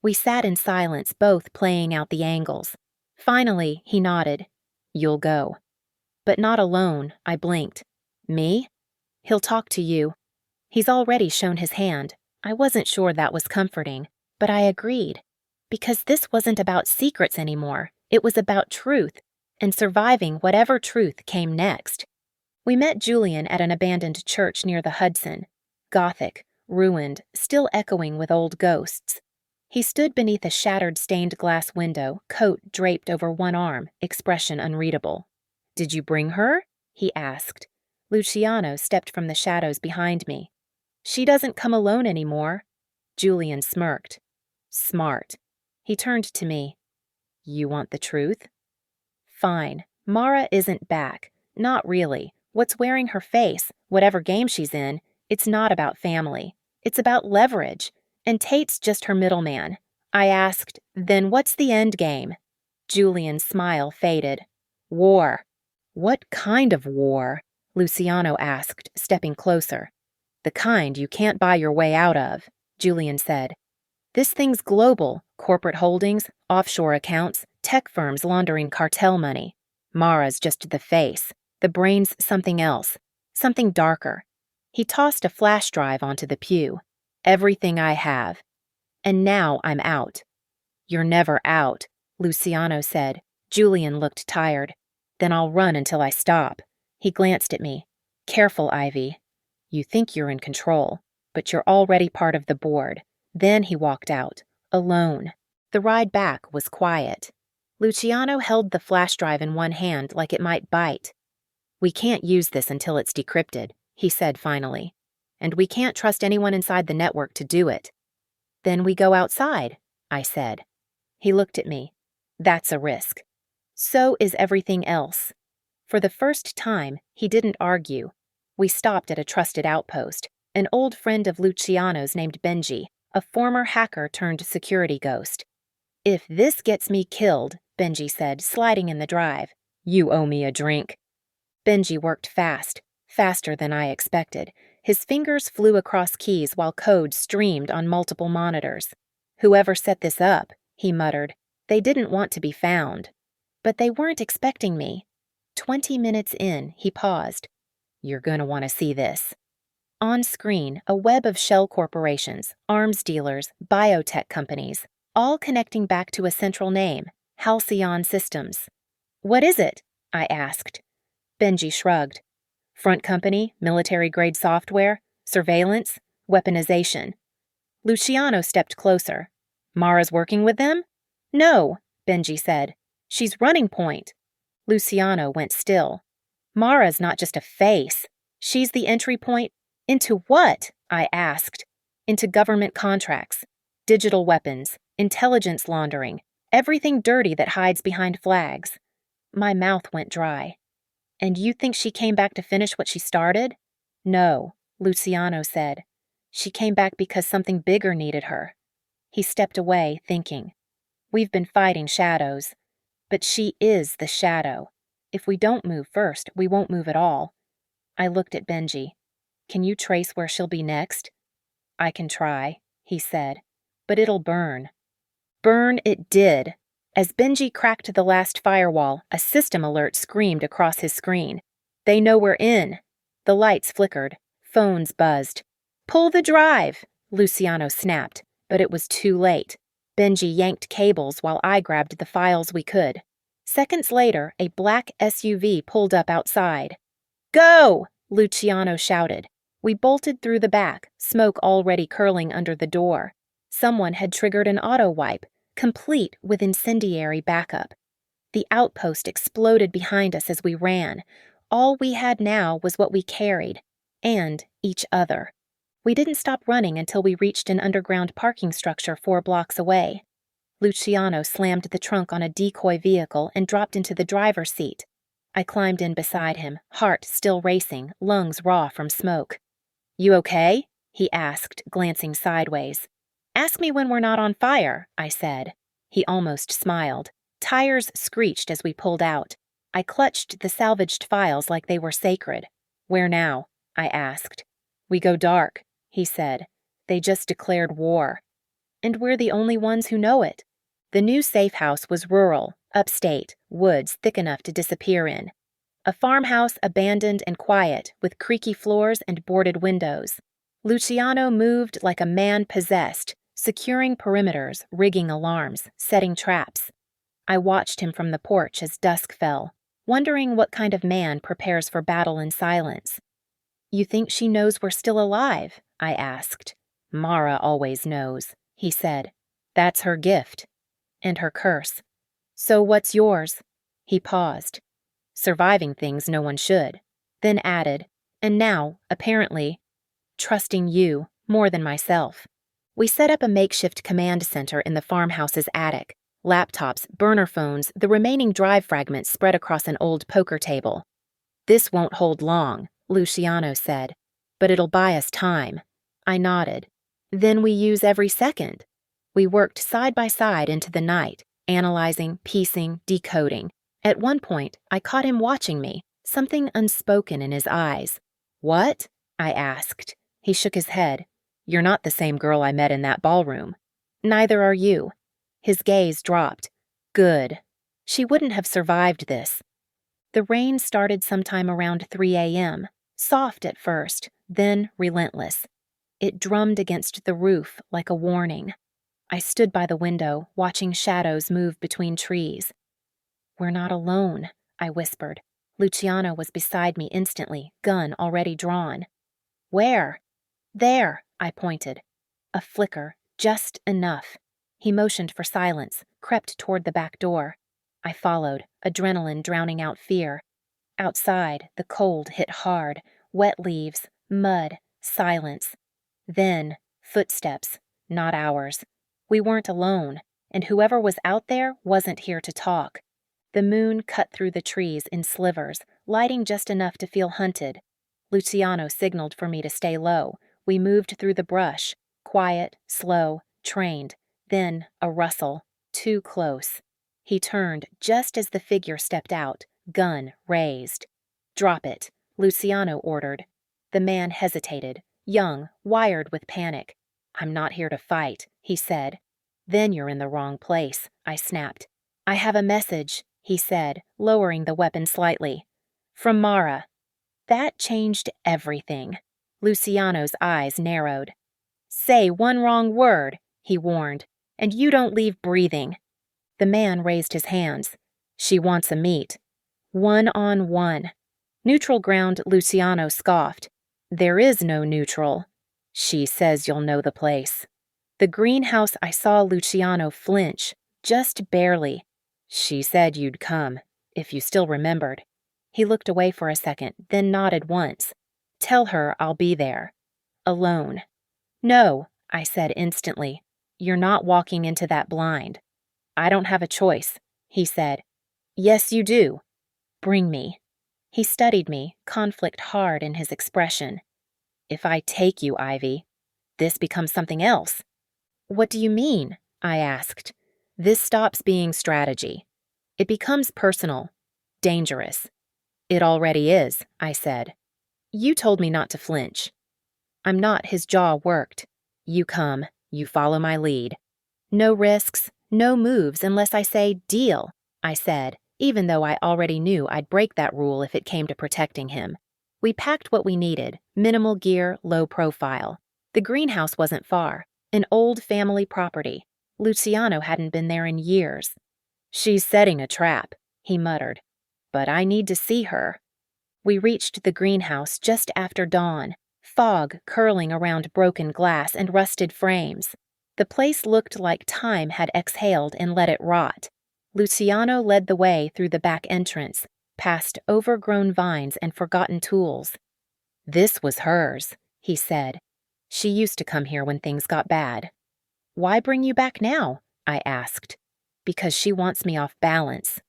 We sat in silence, both playing out the angles. Finally, he nodded. "You'll go." "But not alone," I blinked. "Me?" "He'll talk to you. He's already shown his hand." I wasn't sure that was comforting, but I agreed. Because this wasn't about secrets anymore. It was about truth, and surviving whatever truth came next. We met Julian at an abandoned church near the Hudson. Gothic, ruined, still echoing with old ghosts. He stood beneath a shattered stained glass window, coat draped over one arm, expression unreadable. "Did you bring her?" he asked. Luciano stepped from the shadows behind me. "She doesn't come alone anymore." Julian smirked. "Smart." He turned to me. "You want the truth?" "Fine. Mara isn't back. Not really. What's wearing her face, whatever game she's in, it's not about family. It's about leverage. And Tate's just her middleman." I asked, "Then what's the end game?" Julian's smile faded. "War." "What kind of war?" Luciano asked, stepping closer. "The kind you can't buy your way out of," Julian said. "This thing's global. Corporate holdings, offshore accounts, tech firms laundering cartel money. Mara's just the face. The brain's something else. Something darker." He tossed a flash drive onto the pew. "Everything I have. And now I'm out." "You're never out," Luciano said. Julian looked tired. "Then I'll run until I stop." He glanced at me. "Careful, Ivy. You think you're in control, but you're already part of the board." Then he walked out, alone. The ride back was quiet. Luciano held the flash drive in one hand like it might bite. "We can't use this until it's decrypted," he said finally. "And we can't trust anyone inside the network to do it." "Then we go outside," I said. He looked at me. "That's a risk." "So is everything else." For the first time, he didn't argue. We stopped at a trusted outpost, an old friend of Luciano's named Benji, a former hacker turned security ghost. "If this gets me killed," Benji said, sliding in the drive, "you owe me a drink." Benji worked fast, faster than I expected. His fingers flew across keys while code streamed on multiple monitors. "Whoever set this up," he muttered, "they didn't want to be found." But they weren't expecting me. 20 minutes in, he paused. "You're gonna want to see this." On screen, a web of shell corporations, arms dealers, biotech companies, all connecting back to a central name, Halcyon Systems. "What is it?" I asked. Benji shrugged. "Front company, military-grade software, surveillance, weaponization." Luciano stepped closer. "Mara's working with them?" "No," Benji said. "She's running point." Luciano went still. "Mara's not just a face. She's the entry point." "Into what?" I asked. "Into government contracts, digital weapons, intelligence laundering, everything dirty that hides behind flags." My mouth went dry. "And you think she came back to finish what she started?" "No," Luciano said. "She came back because something bigger needed her." He stepped away, thinking. "We've been fighting shadows. But she is the shadow. If we don't move first, we won't move at all." I looked at Benji. "Can you trace where she'll be next?" "I can try," he said. "But it'll burn." Burn it did. As Benji cracked the last firewall, a system alert screamed across his screen. "They know we're in." The lights flickered. Phones buzzed. "Pull the drive," Luciano snapped, but it was too late. Benji yanked cables while I grabbed the files we could. Seconds later, a black SUV pulled up outside. "Go!" Luciano shouted. We bolted through the back, smoke already curling under the door. Someone had triggered an auto wipe, complete with incendiary backup. The outpost exploded behind us as we ran. All we had now was what we carried, and each other. We didn't stop running until we reached an underground parking structure 4 blocks away. Luciano slammed the trunk on a decoy vehicle and dropped into the driver's seat. I climbed in beside him, heart still racing, lungs raw from smoke. "You okay?" he asked, glancing sideways. "Ask me when we're not on fire," I said. He almost smiled. Tires screeched as we pulled out. I clutched the salvaged files like they were sacred. "Where now?" I asked. "We go dark," he said. "They just declared war." "And we're the only ones who know it." The new safe house was rural, upstate, woods thick enough to disappear in. A farmhouse abandoned and quiet, with creaky floors and boarded windows. Luciano moved like a man possessed, securing perimeters, rigging alarms, setting traps. I watched him from the porch as dusk fell, wondering what kind of man prepares for battle in silence. "You think she knows we're still alive?" I asked. "Mara always knows," he said. "That's her gift. And her curse. So what's yours?" He paused. "Surviving things no one should." Then added, "And now, apparently, trusting you more than myself." We set up a makeshift command center in the farmhouse's attic. Laptops, burner phones, the remaining drive fragments spread across an old poker table. "This won't hold long," Luciano said. "But it'll buy us time." I nodded. "Then we use every second." We worked side by side into the night, analyzing, piecing, decoding. At one point, I caught him watching me, something unspoken in his eyes. "What?" I asked. He shook his head. "You're not the same girl I met in that ballroom." "Neither are you." His gaze dropped. "Good. She wouldn't have survived this." The rain started sometime around 3 a.m., soft at first, then relentless. It drummed against the roof like a warning. I stood by the window, watching shadows move between trees. "We're not alone," I whispered. Luciano was beside me instantly, gun already drawn. "Where?" "There," I pointed. A flicker, just enough. He motioned for silence, crept toward the back door. I followed, adrenaline drowning out fear. Outside, the cold hit hard, wet leaves, mud, silence. Then, footsteps, not ours. We weren't alone, and whoever was out there wasn't here to talk. The moon cut through the trees in slivers, lighting just enough to feel hunted. Luciano signaled for me to stay low. We moved through the brush, quiet, slow, trained. Then a rustle, too close. He turned just as the figure stepped out, gun raised. "Drop it," Luciano ordered. The man hesitated, young, wired with panic. "I'm not here to fight," he said. "Then you're in the wrong place," I snapped. "I have a message," he said, lowering the weapon slightly. "From Mara." That changed everything. Luciano's eyes narrowed. "Say one wrong word," he warned, "and you don't leave breathing." The man raised his hands. "She wants a meet. 1-on-1. Neutral ground," Luciano scoffed. "There is no neutral." "She says you'll know the place." The greenhouse, I saw Luciano flinch, just barely. "She said you'd come, if you still remembered." He looked away for a second, then nodded once. "Tell her I'll be there." "Alone." "No," I said instantly. "You're not walking into that blind." "I don't have a choice," he said. "Yes, you do." "Bring me." He studied me, conflict hard in his expression. "If I take you, Ivy, this becomes something else." "What do you mean?" I asked. "This stops being strategy. It becomes personal, dangerous." "It already is," I said. "You told me not to flinch." I'm not. His jaw worked. "You come, you follow my lead. No risks, no moves unless I say deal," I said, even though I already knew I'd break that rule if it came to protecting him. We packed what we needed, minimal gear, low profile. The greenhouse wasn't far, an old family property. Luciano hadn't been there in years. "She's setting a trap," he muttered. "But I need to see her." We reached the greenhouse just after dawn, fog curling around broken glass and rusted frames. The place looked like time had exhaled and let it rot. Luciano led the way through the back entrance, past overgrown vines and forgotten tools. "This was hers," he said. "She used to come here when things got bad." "Why bring you back now?" I asked. "Because she wants me off balance."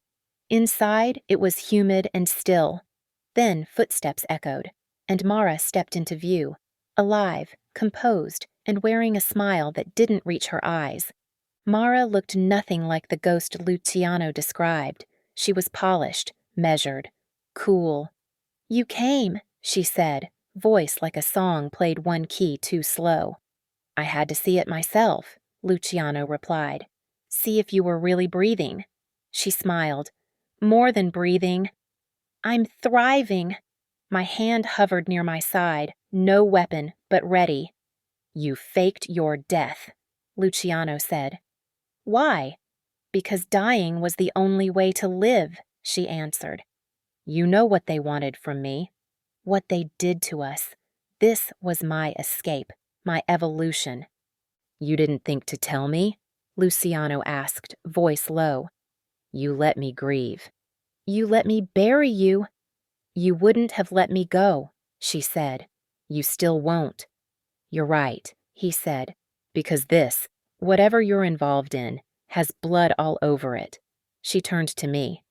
Inside, it was humid and still. Then footsteps echoed, and Mara stepped into view, alive, composed, and wearing a smile that didn't reach her eyes. Mara looked nothing like the ghost Luciano described. She was polished, measured, cool. "You came," she said, voice like a song played one key too slow. "I had to see it myself," Luciano replied. "See if you were really breathing." She smiled. "More than breathing. I'm thriving." My hand hovered near my side, no weapon, but ready. "You faked your death," Luciano said. "Why?" "Because dying was the only way to live," she answered. "You know what they wanted from me. What they did to us. This was my escape, my evolution." "You didn't think to tell me?" Luciano asked, voice low. "You let me grieve." "You let me bury you." "You wouldn't have let me go," she said. "You still won't." "You're right," he said, "because this, whatever you're involved in, has blood all over it." She turned to me.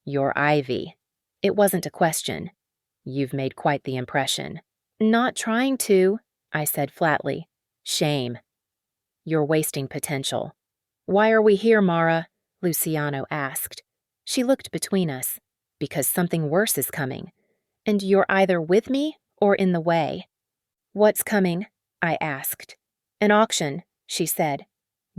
"You're Ivy." It wasn't a question. "You've made quite the impression." "Not trying to," I said flatly. "Shame. You're wasting potential." "Why are we here, Mara?" Luciano asked. She looked between us. "Because something worse is coming. And you're either with me or in the way." "What's coming?" I asked. "An auction," she said.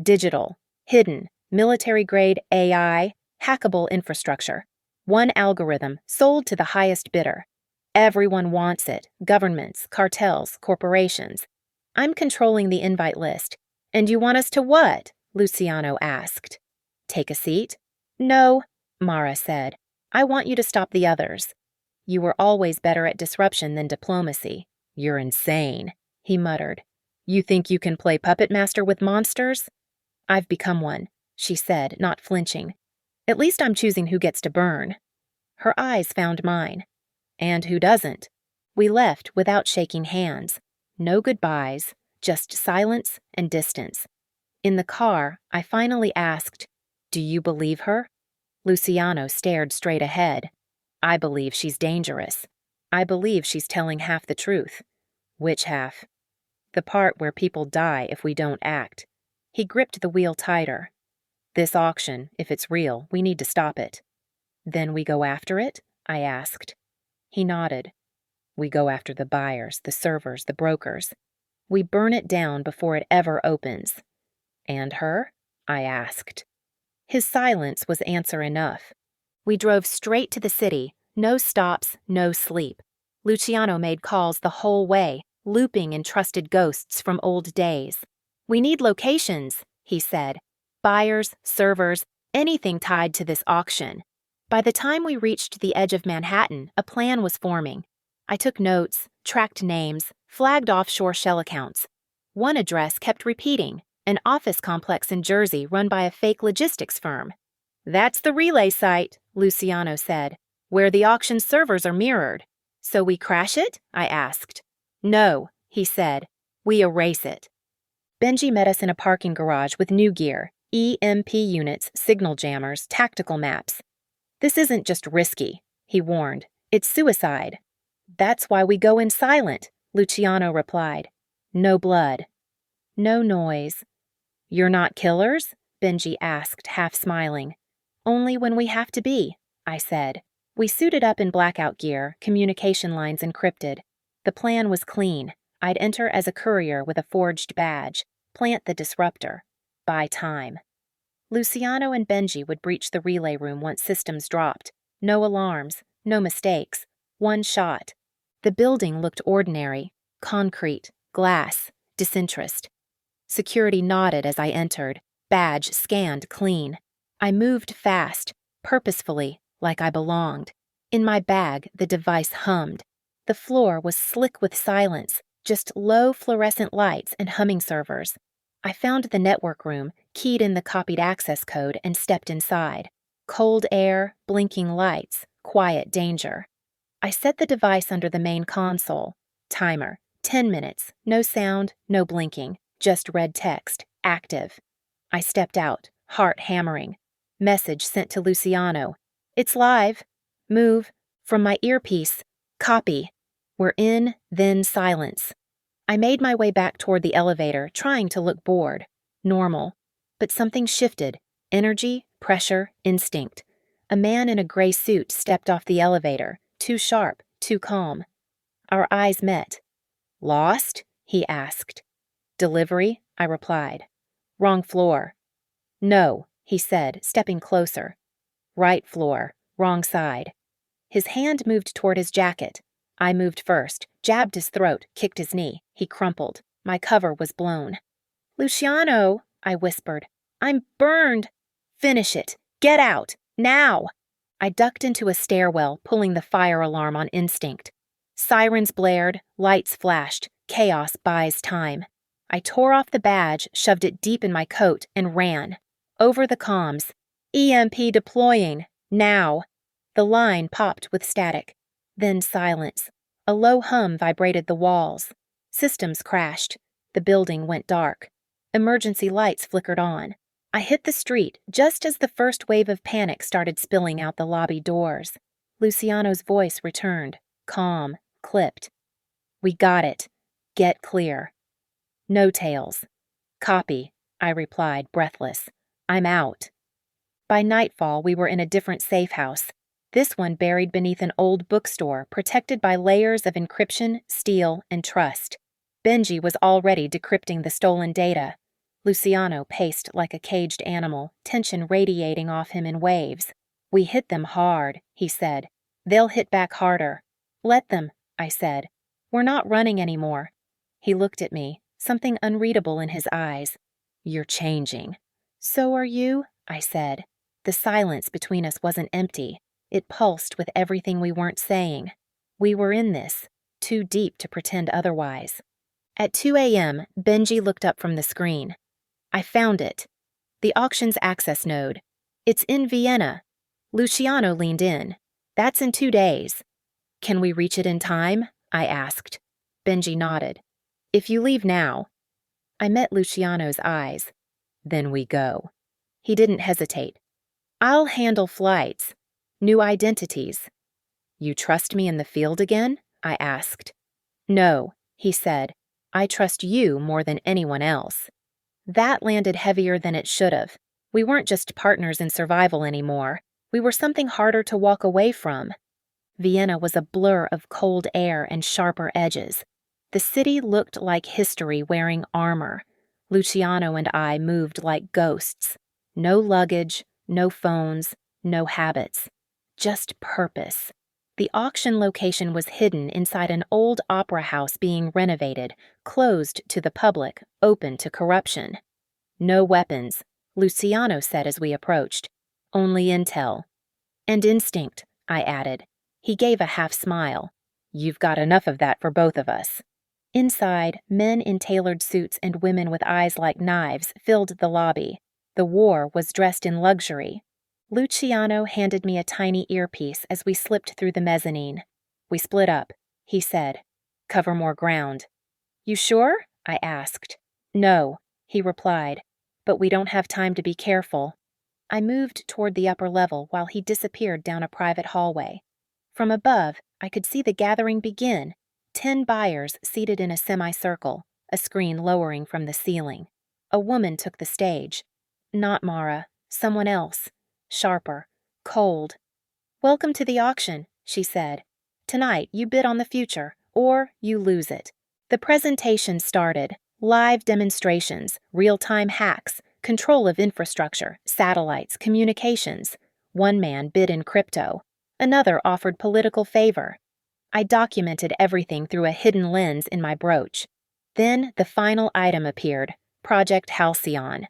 "Digital, hidden, military-grade AI, hackable infrastructure. One algorithm, sold to the highest bidder. Everyone wants it, governments, cartels, corporations. I'm controlling the invite list. And you want us to what?" Luciano asked. "Take a seat?" "No," Mara said. "I want you to stop the others. You were always better at disruption than diplomacy." "You're insane," he muttered. "You think you can play puppet master with monsters?" "I've become one," she said, not flinching. "At least I'm choosing who gets to burn." Her eyes found mine. And who doesn't? We left without shaking hands. No goodbyes, just silence and distance. In the car, I finally asked, "Do you believe her?" Luciano stared straight ahead. "I believe she's dangerous. I believe she's telling half the truth." "Which half?" "The part where people die if we don't act." He gripped the wheel tighter. "This auction, if it's real, we need to stop it." "Then we go after it?" I asked. He nodded. "We go after the buyers, the servers, the brokers. We burn it down before it ever opens." "And her?" I asked. His silence was answer enough. We drove straight to the city, no stops, no sleep. Luciano made calls the whole way, looping in trusted ghosts from old days. "We need locations," he said. "Buyers, servers, anything tied to this auction." By the time we reached the edge of Manhattan, a plan was forming. I took notes, tracked names, flagged offshore shell accounts. One address kept repeating, an office complex in Jersey run by a fake logistics firm. "That's the relay site," Luciano said, "where the auction servers are mirrored." "So we crash it?" I asked. "No," he said. "We erase it." Benji met us in a parking garage with new gear, EMP units, signal jammers, tactical maps. "This isn't just risky," he warned. "It's suicide." "That's why we go in silent," Luciano replied. "No blood. No noise." "You're not killers?" Benji asked, half smiling. "Only when we have to be," I said. We suited up in blackout gear, communication lines encrypted. The plan was clean. I'd enter as a courier with a forged badge, plant the disruptor, buy time. Luciano and Benji would breach the relay room once systems dropped. No alarms, no mistakes, one shot. The building looked ordinary, concrete, glass, disinterest. Security nodded as I entered, badge scanned clean. I moved fast, purposefully, like I belonged. In my bag, the device hummed. The floor was slick with silence, just low fluorescent lights and humming servers. I found the network room, keyed in the copied access code, and stepped inside. Cold air, blinking lights, quiet danger. I set the device under the main console. Timer, 10 minutes, no sound, no blinking, just red text, active. I stepped out, heart hammering. Message sent to Luciano. "It's live. Move." From my earpiece. "Copy." We're in, then silence. I made my way back toward the elevator, trying to look bored. Normal. But something shifted. Energy, pressure, instinct. A man in a gray suit stepped off the elevator, too sharp, too calm. Our eyes met. "Lost?" he asked. "Delivery," I replied. "Wrong floor." "No," he said, stepping closer. "Right floor, wrong side." His hand moved toward his jacket. I moved first, jabbed his throat, kicked his knee. He crumpled. My cover was blown. "Luciano," I whispered. "I'm burned." "Finish it. Get out. Now." I ducked into a stairwell, pulling the fire alarm on instinct. Sirens blared, lights flashed. Chaos buys time. I tore off the badge, shoved it deep in my coat, and ran. Over the comms. "EMP deploying. Now." The line popped with static. Then silence. A low hum vibrated the walls. Systems crashed. The building went dark. Emergency lights flickered on. I hit the street just as the first wave of panic started spilling out the lobby doors. Luciano's voice returned, calm, clipped. "We got it. Get clear." "No tails." "Copy," I replied, breathless. "I'm out." By nightfall, we were in a different safe house. This one buried beneath an old bookstore, protected by layers of encryption, steel, and trust. Benji was already decrypting the stolen data. Luciano paced like a caged animal, tension radiating off him in waves. "We hit them hard," he said. "They'll hit back harder." "Let them," I said. "We're not running anymore." He looked at me, something unreadable in his eyes. "You're changing." "So are you," I said. The silence between us wasn't empty. It pulsed with everything we weren't saying. We were in this, too deep to pretend otherwise. At 2 a.m., Benji looked up from the screen. "I found it. The auction's access node. It's in Vienna." Luciano leaned in. That's in 2 days. Can we reach it in time? I asked. Benji nodded. If you leave now. I met Luciano's eyes. Then we go. He didn't hesitate. I'll handle flights. New identities. You trust me in the field again? I asked. No, he said. I trust you more than anyone else. That landed heavier than it should have. We weren't just partners in survival anymore. We were something harder to walk away from. Vienna was a blur of cold air and sharper edges. The city looked like history wearing armor. Luciano and I moved like ghosts. No luggage, no phones, no habits. Just purpose. The auction location was hidden inside an old opera house being renovated, closed to the public, open to corruption. No weapons, Luciano said as we approached. Only intel. And instinct, I added. He gave a half smile. You've got enough of that for both of us. Inside, men in tailored suits and women with eyes like knives filled the lobby. The war was dressed in luxury. Luciano handed me a tiny earpiece as we slipped through the mezzanine. We split up, he said. Cover more ground. You sure? I asked. No, he replied, but we don't have time to be careful. I moved toward the upper level while he disappeared down a private hallway. From above, I could see the gathering begin. 10 buyers seated in a semicircle, a screen lowering from the ceiling. A woman took the stage. Not Mara, someone else. Sharper, cold. Welcome to the auction, she said. Tonight you bid on the future, or you lose it. The presentation started. Live demonstrations, real-time hacks, control of infrastructure, satellites, communications. One man bid in crypto. Another offered political favor. I documented everything through a hidden lens in my brooch. Then the final item appeared, Project Halcyon.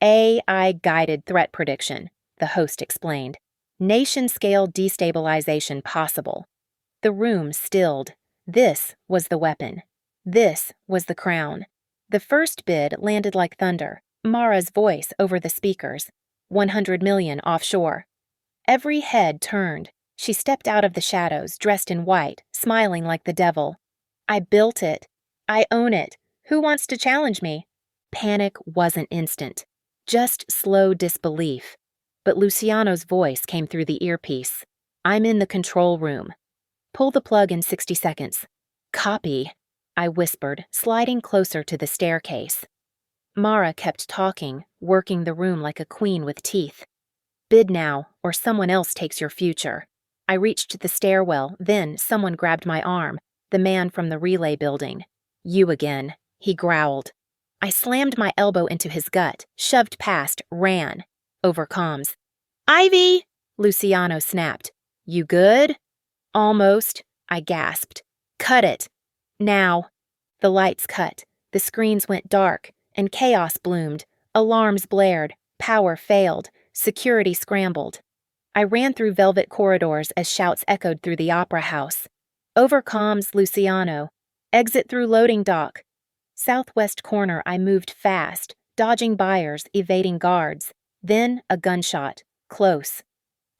AI-guided threat prediction, the host explained. Nation-scale destabilization possible. The room stilled. This was the weapon. This was the crown. The first bid landed like thunder, Mara's voice over the speakers. 100 million offshore. Every head turned. She stepped out of the shadows, dressed in white, smiling like the devil. I built it. I own it. Who wants to challenge me? Panic wasn't instant. Just slow disbelief. But Luciano's voice came through the earpiece. I'm in the control room. Pull the plug in 60 seconds. Copy, I whispered, sliding closer to the staircase. Mara kept talking, working the room like a queen with teeth. Bid now, or someone else takes your future. I reached the stairwell, then someone grabbed my arm, the man from the relay building. You again, he growled. I slammed my elbow into his gut, shoved past, ran. Over comms. Ivy! Luciano snapped. You good? Almost, I gasped. Cut it. Now. The lights cut. The screens went dark, and chaos bloomed. Alarms blared. Power failed. Security scrambled. I ran through velvet corridors as shouts echoed through the opera house. Over comms, Luciano. Exit through loading dock. Southwest corner, I moved fast, dodging buyers, evading guards. Then a gunshot. Close.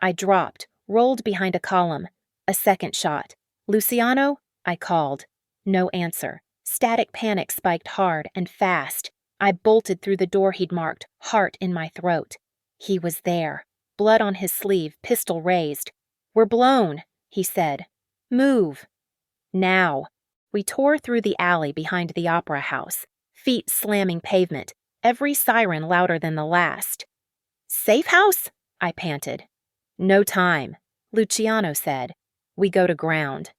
I dropped, rolled behind a column. A second shot. Luciano? I called. No answer. Static panic spiked hard and fast. I bolted through the door he'd marked, heart in my throat. He was there. Blood on his sleeve, pistol raised. We're blown, he said. Move. Now. We tore through the alley behind the opera house, feet slamming pavement, every siren louder than the last. Safe house? I panted. No time, Luciano said. We go to ground.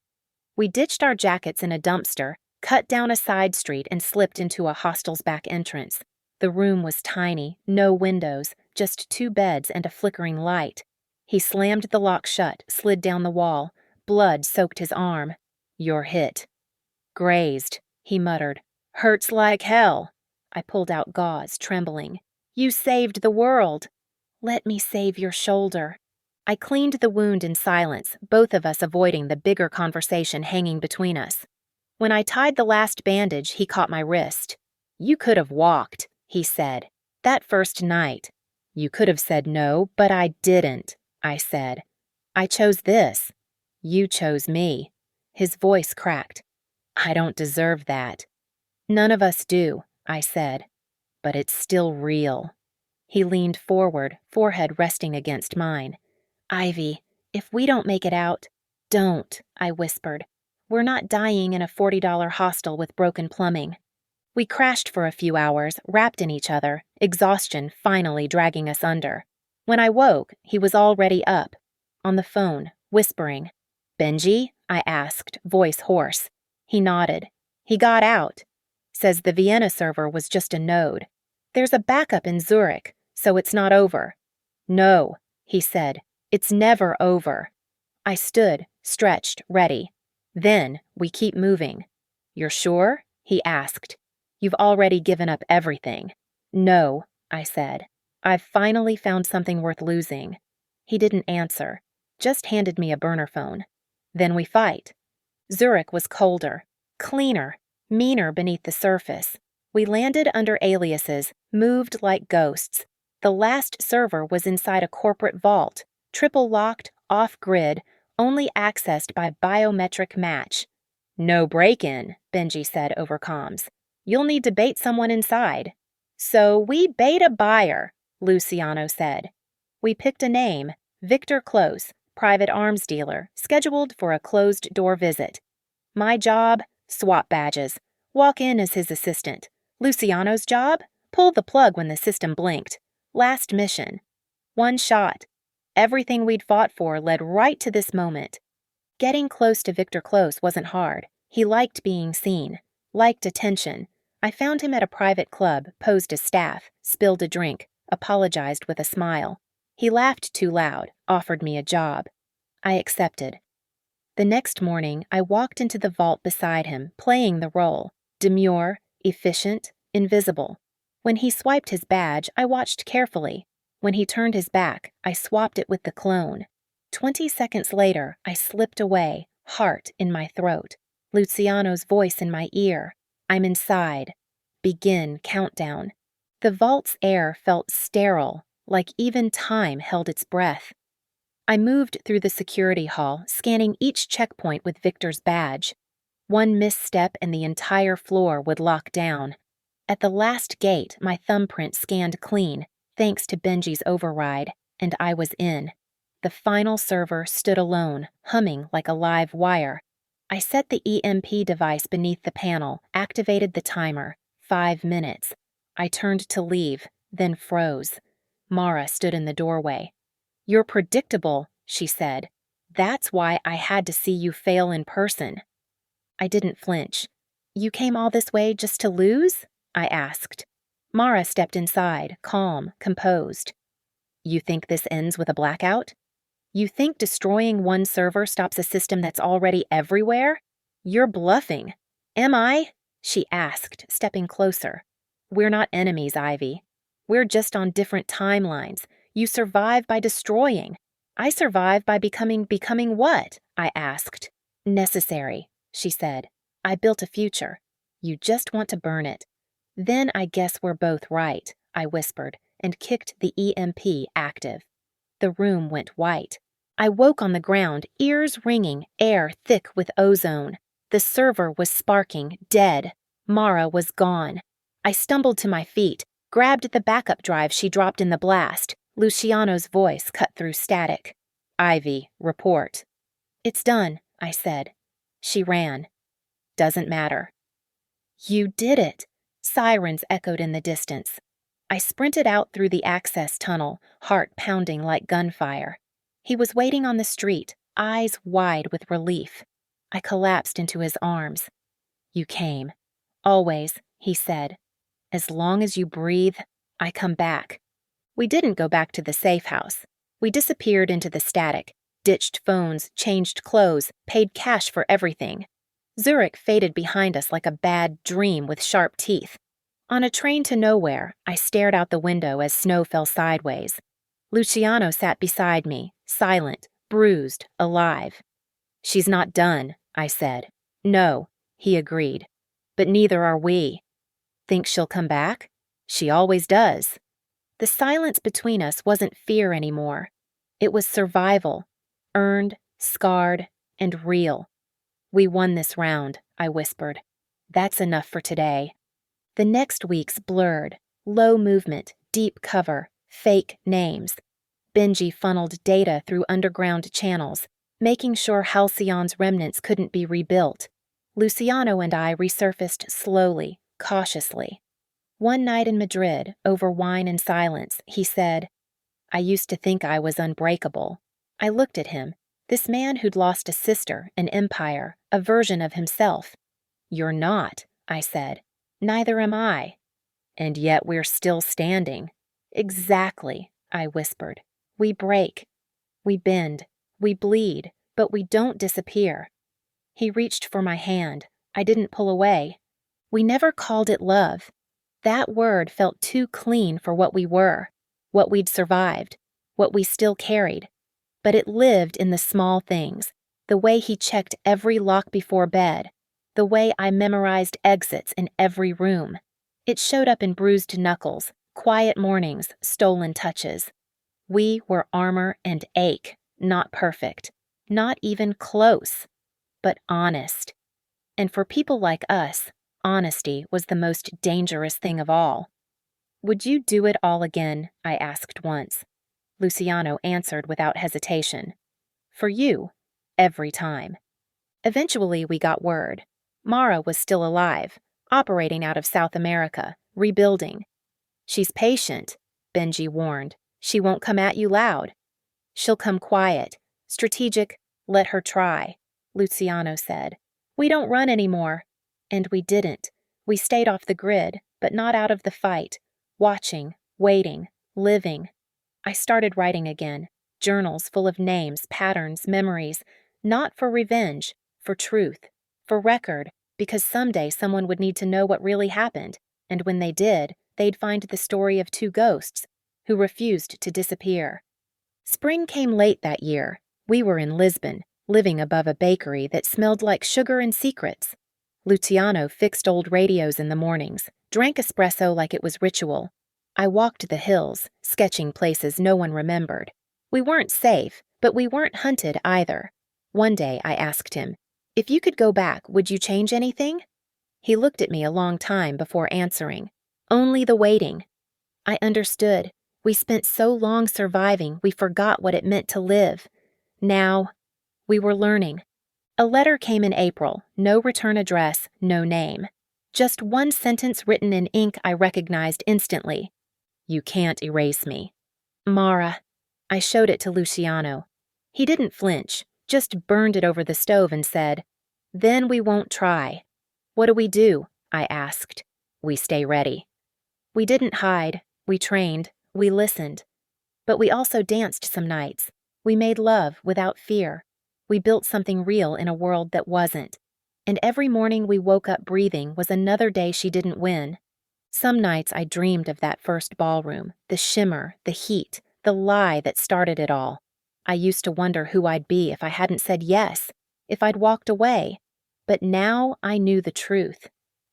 We ditched our jackets in a dumpster, cut down a side street, and slipped into a hostel's back entrance. The room was tiny, no windows, just 2 beds and a flickering light. He slammed the lock shut, slid down the wall. Blood soaked his arm. You're hit. Grazed, he muttered. Hurts like hell. I pulled out gauze, trembling. You saved the world. Let me save your shoulder. I cleaned the wound in silence, both of us avoiding the bigger conversation hanging between us. When I tied the last bandage, he caught my wrist. You could have walked, he said. That first night. You could have said no, but I didn't, I said. I chose this. You chose me. His voice cracked. I don't deserve that. None of us do, I said. But it's still real. He leaned forward, forehead resting against mine. Ivy, if we don't make it out, don't, I whispered. We're not dying in a $40 hostel with broken plumbing. We crashed for a few hours, wrapped in each other, exhaustion finally dragging us under. When I woke, he was already up, on the phone, whispering. Benji? I asked, voice hoarse. He nodded. He got out. Says the Vienna server was just a node. There's a backup in Zurich, so it's not over. No, he said. It's never over. I stood, stretched, ready. Then we keep moving. You're sure? He asked. You've already given up everything. No, I said. I've finally found something worth losing. He didn't answer, just handed me a burner phone. Then we fight. Zurich was colder, cleaner, meaner beneath the surface. We landed under aliases, moved like ghosts. The last server was inside a corporate vault, triple locked, off-grid, only accessed by biometric match. No break-in, Benji said over comms. You'll need to bait someone inside. So we bait a buyer, Luciano said. We picked a name, Victor Close, private arms dealer, scheduled for a closed-door visit. My job, swap badges. Walk in as his assistant. Luciano's job? Pull the plug when the system blinked. Last mission. One shot. Everything we'd fought for led right to this moment. Getting close to Victor Close wasn't hard. He liked being seen, liked attention. I found him at a private club, posed as staff, spilled a drink, apologized with a smile. He laughed too loud, offered me a job. I accepted. The next morning, I walked into the vault beside him, playing the role. Demure, efficient, invisible. When he swiped his badge, I watched carefully. When he turned his back, I swapped it with the clone. 20 seconds later, I slipped away, heart in my throat. Luciano's voice in my ear. I'm inside. Begin countdown. The vault's air felt sterile, like even time held its breath. I moved through the security hall, scanning each checkpoint with Victor's badge. One misstep and the entire floor would lock down. At the last gate, my thumbprint scanned clean, thanks to Benji's override, and I was in. The final server stood alone, humming like a live wire. I set the EMP device beneath the panel, activated the timer. 5 minutes. I turned to leave, then froze. Mara stood in the doorway. You're predictable, she said. That's why I had to see you fail in person. I didn't flinch. You came all this way just to lose? I asked. Mara stepped inside, calm, composed. You think this ends with a blackout? You think destroying one server stops a system that's already everywhere? You're bluffing. Am I? She asked, stepping closer. We're not enemies, Ivy. We're just on different timelines. You survive by destroying. I survive by becoming what? I asked. Necessary, she said. I built a future. You just want to burn it. Then I guess we're both right, I whispered, and kicked the EMP active. The room went white. I woke on the ground, ears ringing, air thick with ozone. The server was sparking, dead. Mara was gone. I stumbled to my feet, grabbed the backup drive she dropped in the blast. Luciano's voice cut through static. Ivy, report. It's done, I said. She ran. Doesn't matter. You did it. Sirens echoed in the distance. I sprinted out through the access tunnel, heart pounding like gunfire. He was waiting on the street, eyes wide with relief. I collapsed into his arms. You came. Always, he said. As long as you breathe, I come back. We didn't go back to the safe house. We disappeared into the static, ditched phones, changed clothes, paid cash for everything. Zurich faded behind us like a bad dream with sharp teeth. On a train to nowhere, I stared out the window as snow fell sideways. Luciano sat beside me, silent, bruised, alive. She's not done, I said. No, he agreed. But neither are we. Think she'll come back? She always does. The silence between us wasn't fear anymore. It was survival. Earned, scarred, and real. We won this round, I whispered. That's enough for today. The next weeks blurred. Low movement, deep cover, fake names. Benji funneled data through underground channels, making sure Halcyon's remnants couldn't be rebuilt. Luciano and I resurfaced slowly, cautiously. One night in Madrid, over wine and silence, he said, I used to think I was unbreakable. I looked at him, this man who'd lost a sister, an empire, a version of himself. You're not, I said. Neither am I. And yet we're still standing. Exactly, I whispered. We break. We bend. We bleed, but we don't disappear. He reached for my hand. I didn't pull away. We never called it love. That word felt too clean for what we were, what we'd survived, what we still carried. But it lived in the small things, the way he checked every lock before bed, the way I memorized exits in every room. It showed up in bruised knuckles, quiet mornings, stolen touches. We were armor and ache, not perfect, not even close, but honest. And for people like us, honesty was the most dangerous thing of all. Would you do it all again? I asked once. Luciano answered without hesitation. For you, every time. Eventually we got word. Mara was still alive, operating out of South America, rebuilding. She's patient, Benji warned. She won't come at you loud. She'll come quiet, strategic, let her try, Luciano said. We don't run anymore. And we didn't. We stayed off the grid, but not out of the fight, watching, waiting, living. I started writing again, journals full of names, patterns, memories, not for revenge, for truth, for record, because someday someone would need to know what really happened, and when they did, they'd find the story of two ghosts who refused to disappear. Spring came late that year. We were in Lisbon, living above a bakery that smelled like sugar and secrets. Luciano fixed old radios in the mornings, drank espresso like it was ritual. I walked the hills, sketching places no one remembered. We weren't safe, but we weren't hunted either. One day I asked him, if you could go back, would you change anything? He looked at me a long time before answering. Only the waiting. I understood. We spent so long surviving, we forgot what it meant to live. Now, we were learning. A letter came in April, no return address, no name. Just one sentence written in ink I recognized instantly. You can't erase me. Mara. I showed it to Luciano. He didn't flinch, just burned it over the stove and said, Then we won't try. What do we do? I asked. We stay ready. We didn't hide, we trained, we listened. But we also danced some nights. We made love without fear. We built something real in a world that wasn't. And every morning we woke up breathing was another day she didn't win. Some nights I dreamed of that first ballroom, the shimmer, the heat, the lie that started it all. I used to wonder who I'd be if I hadn't said yes, if I'd walked away. But now I knew the truth.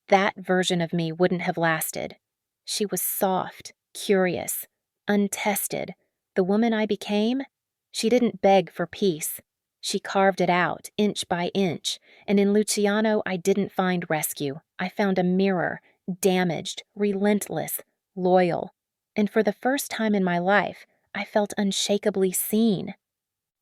That version of me wouldn't have lasted. She was soft, curious, untested. The woman I became? She didn't beg for peace. She carved it out, inch by inch, and in Luciano I didn't find rescue. I found a mirror, damaged, relentless, loyal. And for the first time in my life, I felt unshakably seen.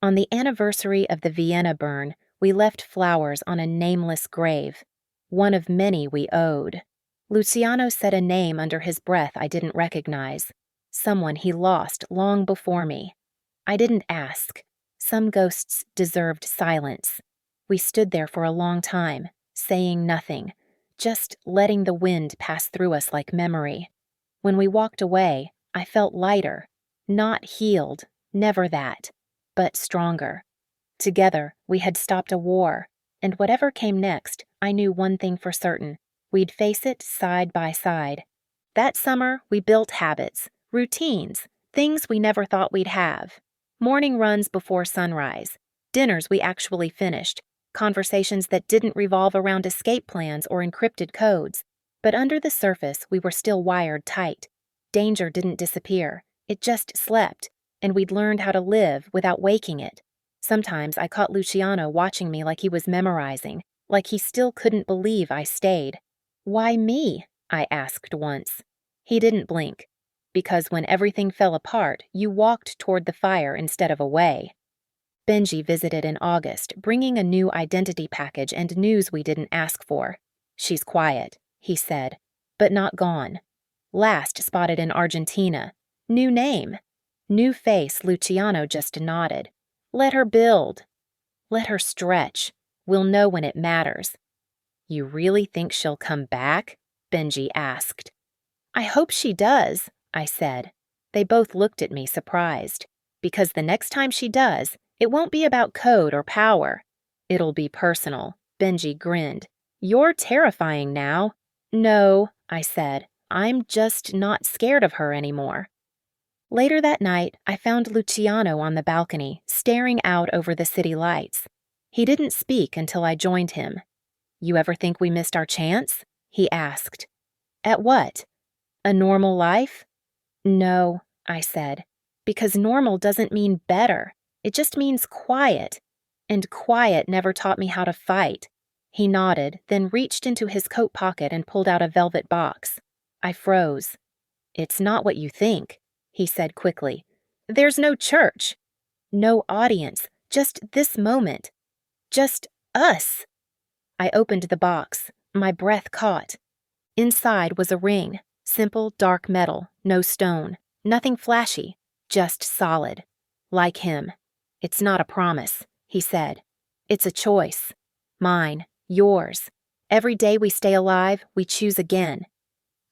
On the anniversary of the Vienna burn, we left flowers on a nameless grave, one of many we owed. Luciano said a name under his breath I didn't recognize, someone he lost long before me. I didn't ask. Some ghosts deserved silence. We stood there for a long time, saying nothing, just letting the wind pass through us like memory. When we walked away, I felt lighter, not healed, never that, but stronger. Together, we had stopped a war, and whatever came next, I knew one thing for certain. We'd face it side by side. That summer, we built habits, routines, things we never thought we'd have. Morning runs before sunrise, dinners we actually finished, conversations that didn't revolve around escape plans or encrypted codes. But under the surface, we were still wired tight. Danger didn't disappear, it just slept, and we'd learned how to live without waking it. Sometimes I caught Luciano watching me like he was memorizing, like he still couldn't believe I stayed. "Why me?" I asked once. He didn't blink. "Because when everything fell apart, you walked toward the fire instead of away." Benji visited in August, bringing a new identity package and news we didn't ask for. "She's quiet," he said, "but not gone. Last spotted in Argentina. New name. New face." Luciano just nodded. "Let her build. Let her stretch. We'll know when it matters." "You really think she'll come back?" Benji asked. "I hope she does," I said. They both looked at me surprised. "Because the next time she does, it won't be about code or power. It'll be personal." Benji grinned. "You're terrifying now." "No," I said. "I'm just not scared of her anymore." Later that night, I found Luciano on the balcony, staring out over the city lights. He didn't speak until I joined him. "You ever think we missed our chance?" he asked. "At what? A normal life?" "No," I said, "because normal doesn't mean better. It just means quiet. And quiet never taught me how to fight." He nodded, then reached into his coat pocket and pulled out a velvet box. I froze. "It's not what you think," he said quickly. "There's no church. No audience. Just this moment. Just us." I opened the box. My breath caught. Inside was a ring. Simple, dark metal. No stone. Nothing flashy. Just solid. Like him. "It's not a promise," he said. "It's a choice. Mine. Yours. Every day we stay alive, we choose again."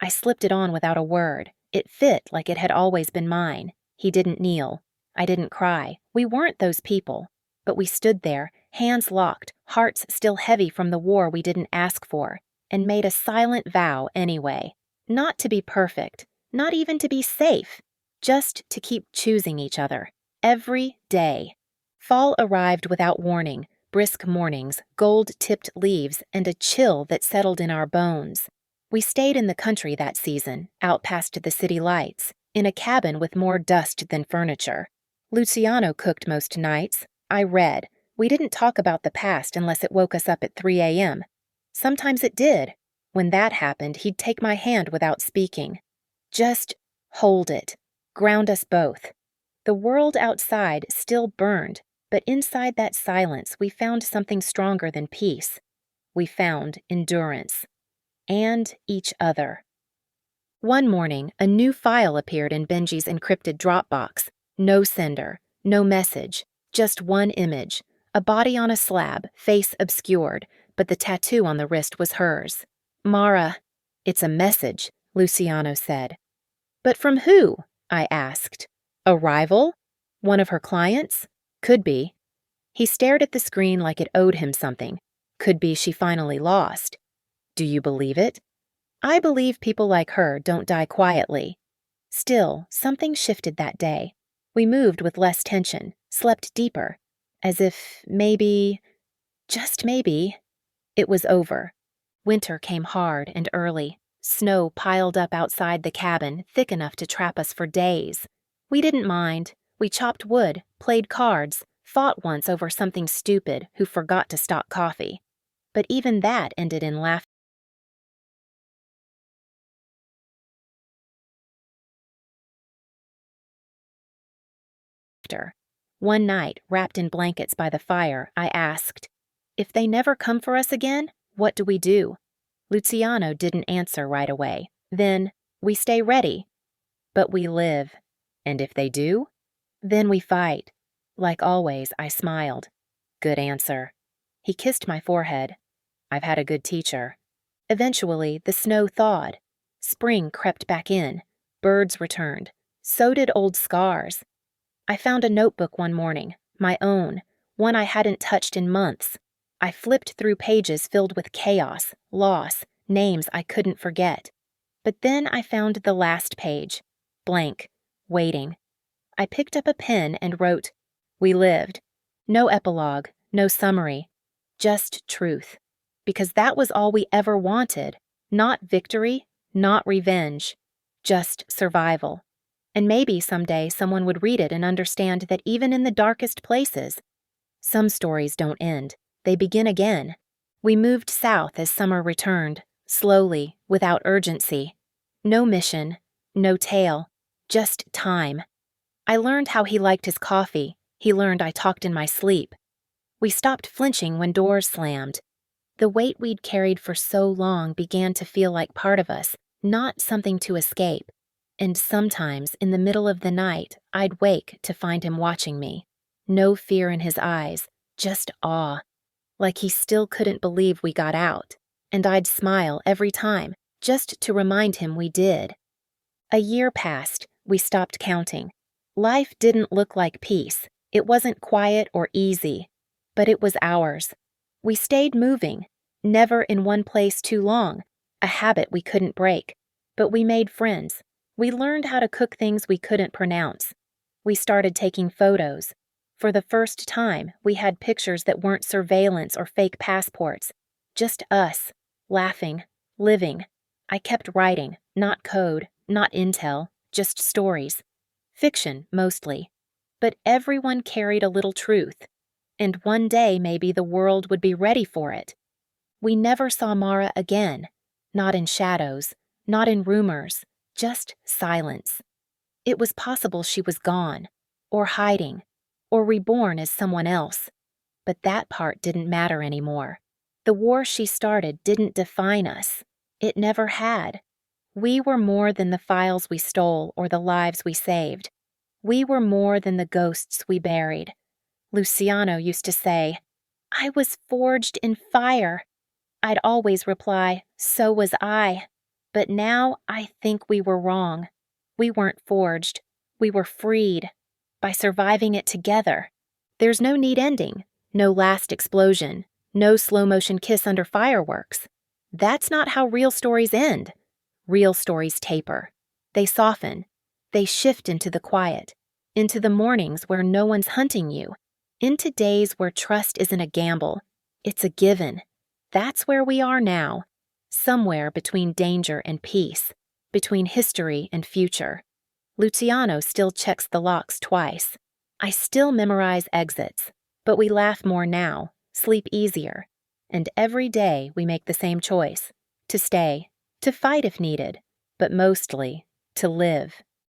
I slipped it on without a word. It fit like it had always been mine. He didn't kneel. I didn't cry. We weren't those people. But we stood there, hands locked, hearts still heavy from the war we didn't ask for, and made a silent vow anyway. Not to be perfect, not even to be safe, just to keep choosing each other. Every day. Fall arrived without warning, brisk mornings, gold-tipped leaves, and a chill that settled in our bones. We stayed in the country that season, out past the city lights, in a cabin with more dust than furniture. Luciano cooked most nights. I read. We didn't talk about the past unless it woke us up at 3 a.m. Sometimes it did. When that happened, he'd take my hand without speaking. Just hold it. Ground us both. The world outside still burned, but inside that silence we found something stronger than peace. We found endurance. And each other. One morning, a new file appeared in Benji's encrypted Dropbox. No sender, no message, just one image. A body on a slab, face obscured, but the tattoo on the wrist was hers. "Mara." "It's a message," Luciano said. "But from who?" I asked. "A rival? One of her clients? Could be." He stared at the screen like it owed him something. Could be she finally lost. "Do you believe it?" "I believe people like her don't die quietly." Still, something shifted that day. We moved with less tension, slept deeper, as if maybe, just maybe, it was over. Winter came hard and early. Snow piled up outside the cabin, thick enough to trap us for days. We didn't mind. We chopped wood, played cards, fought once over something stupid who forgot to stock coffee. But even that ended in laughter. One night, wrapped in blankets by the fire, I asked, "If they never come for us again, what do we do?" Luciano didn't answer right away. Then, "We stay ready." "But we live. And if they do?" "Then we fight." Like always, I smiled. "Good answer." He kissed my forehead. "I've had a good teacher." Eventually, the snow thawed. Spring crept back in. Birds returned. So did old scars. I found a notebook one morning, my own, one I hadn't touched in months. I flipped through pages filled with chaos, loss, names I couldn't forget. But then I found the last page, blank, waiting. I picked up a pen and wrote, "We lived." No epilogue, no summary, just truth. Because that was all we ever wanted. Not victory, not revenge, just survival. And maybe someday someone would read it and understand that even in the darkest places, Some stories don't end. They begin again. We moved south as summer returned, slowly, without urgency. No mission, no tale, just time. I learned how he liked his coffee. He learned I talked in my sleep. We stopped flinching when doors slammed. The weight we'd carried for so long began to feel like part of us, not something to escape. And sometimes, in the middle of the night, I'd wake to find him watching me. No fear in his eyes, just awe. Like he still couldn't believe we got out. And I'd smile every time, just to remind him we did. A year passed. We stopped counting. Life didn't look like peace. It wasn't quiet or easy. But it was ours. We stayed moving, never in one place too long, a habit we couldn't break. But we made friends. We learned how to cook things we couldn't pronounce. We started taking photos. For the first time, we had pictures that weren't surveillance or fake passports. Just us, laughing, living. I kept writing, not code, not intel, just stories. Fiction, mostly. But everyone carried a little truth. And one day maybe the world would be ready for it. We never saw Mara again. Not in shadows, not in rumors, just silence. It was possible she was gone, or hiding, or reborn as someone else. But that part didn't matter anymore. The war she started didn't define us. It never had. We were more than the files we stole or the lives we saved. We were more than the ghosts we buried. Luciano used to say, "I was forged in fire." I'd always reply, "So was I." But now I think we were wrong. We weren't forged. We were freed. By surviving it together. There's no neat ending, no last explosion, no slow-motion kiss under fireworks. That's not how real stories end. Real stories taper. They soften. They shift into the quiet, into the mornings where no one's hunting you, into days where trust isn't a gamble. It's a given. That's where we are now. Somewhere between danger and peace, between history and future. Luciano still checks the locks twice. I still memorize exits, but we laugh more now, sleep easier. And every day we make the same choice. To stay, to fight if needed, but mostly to live.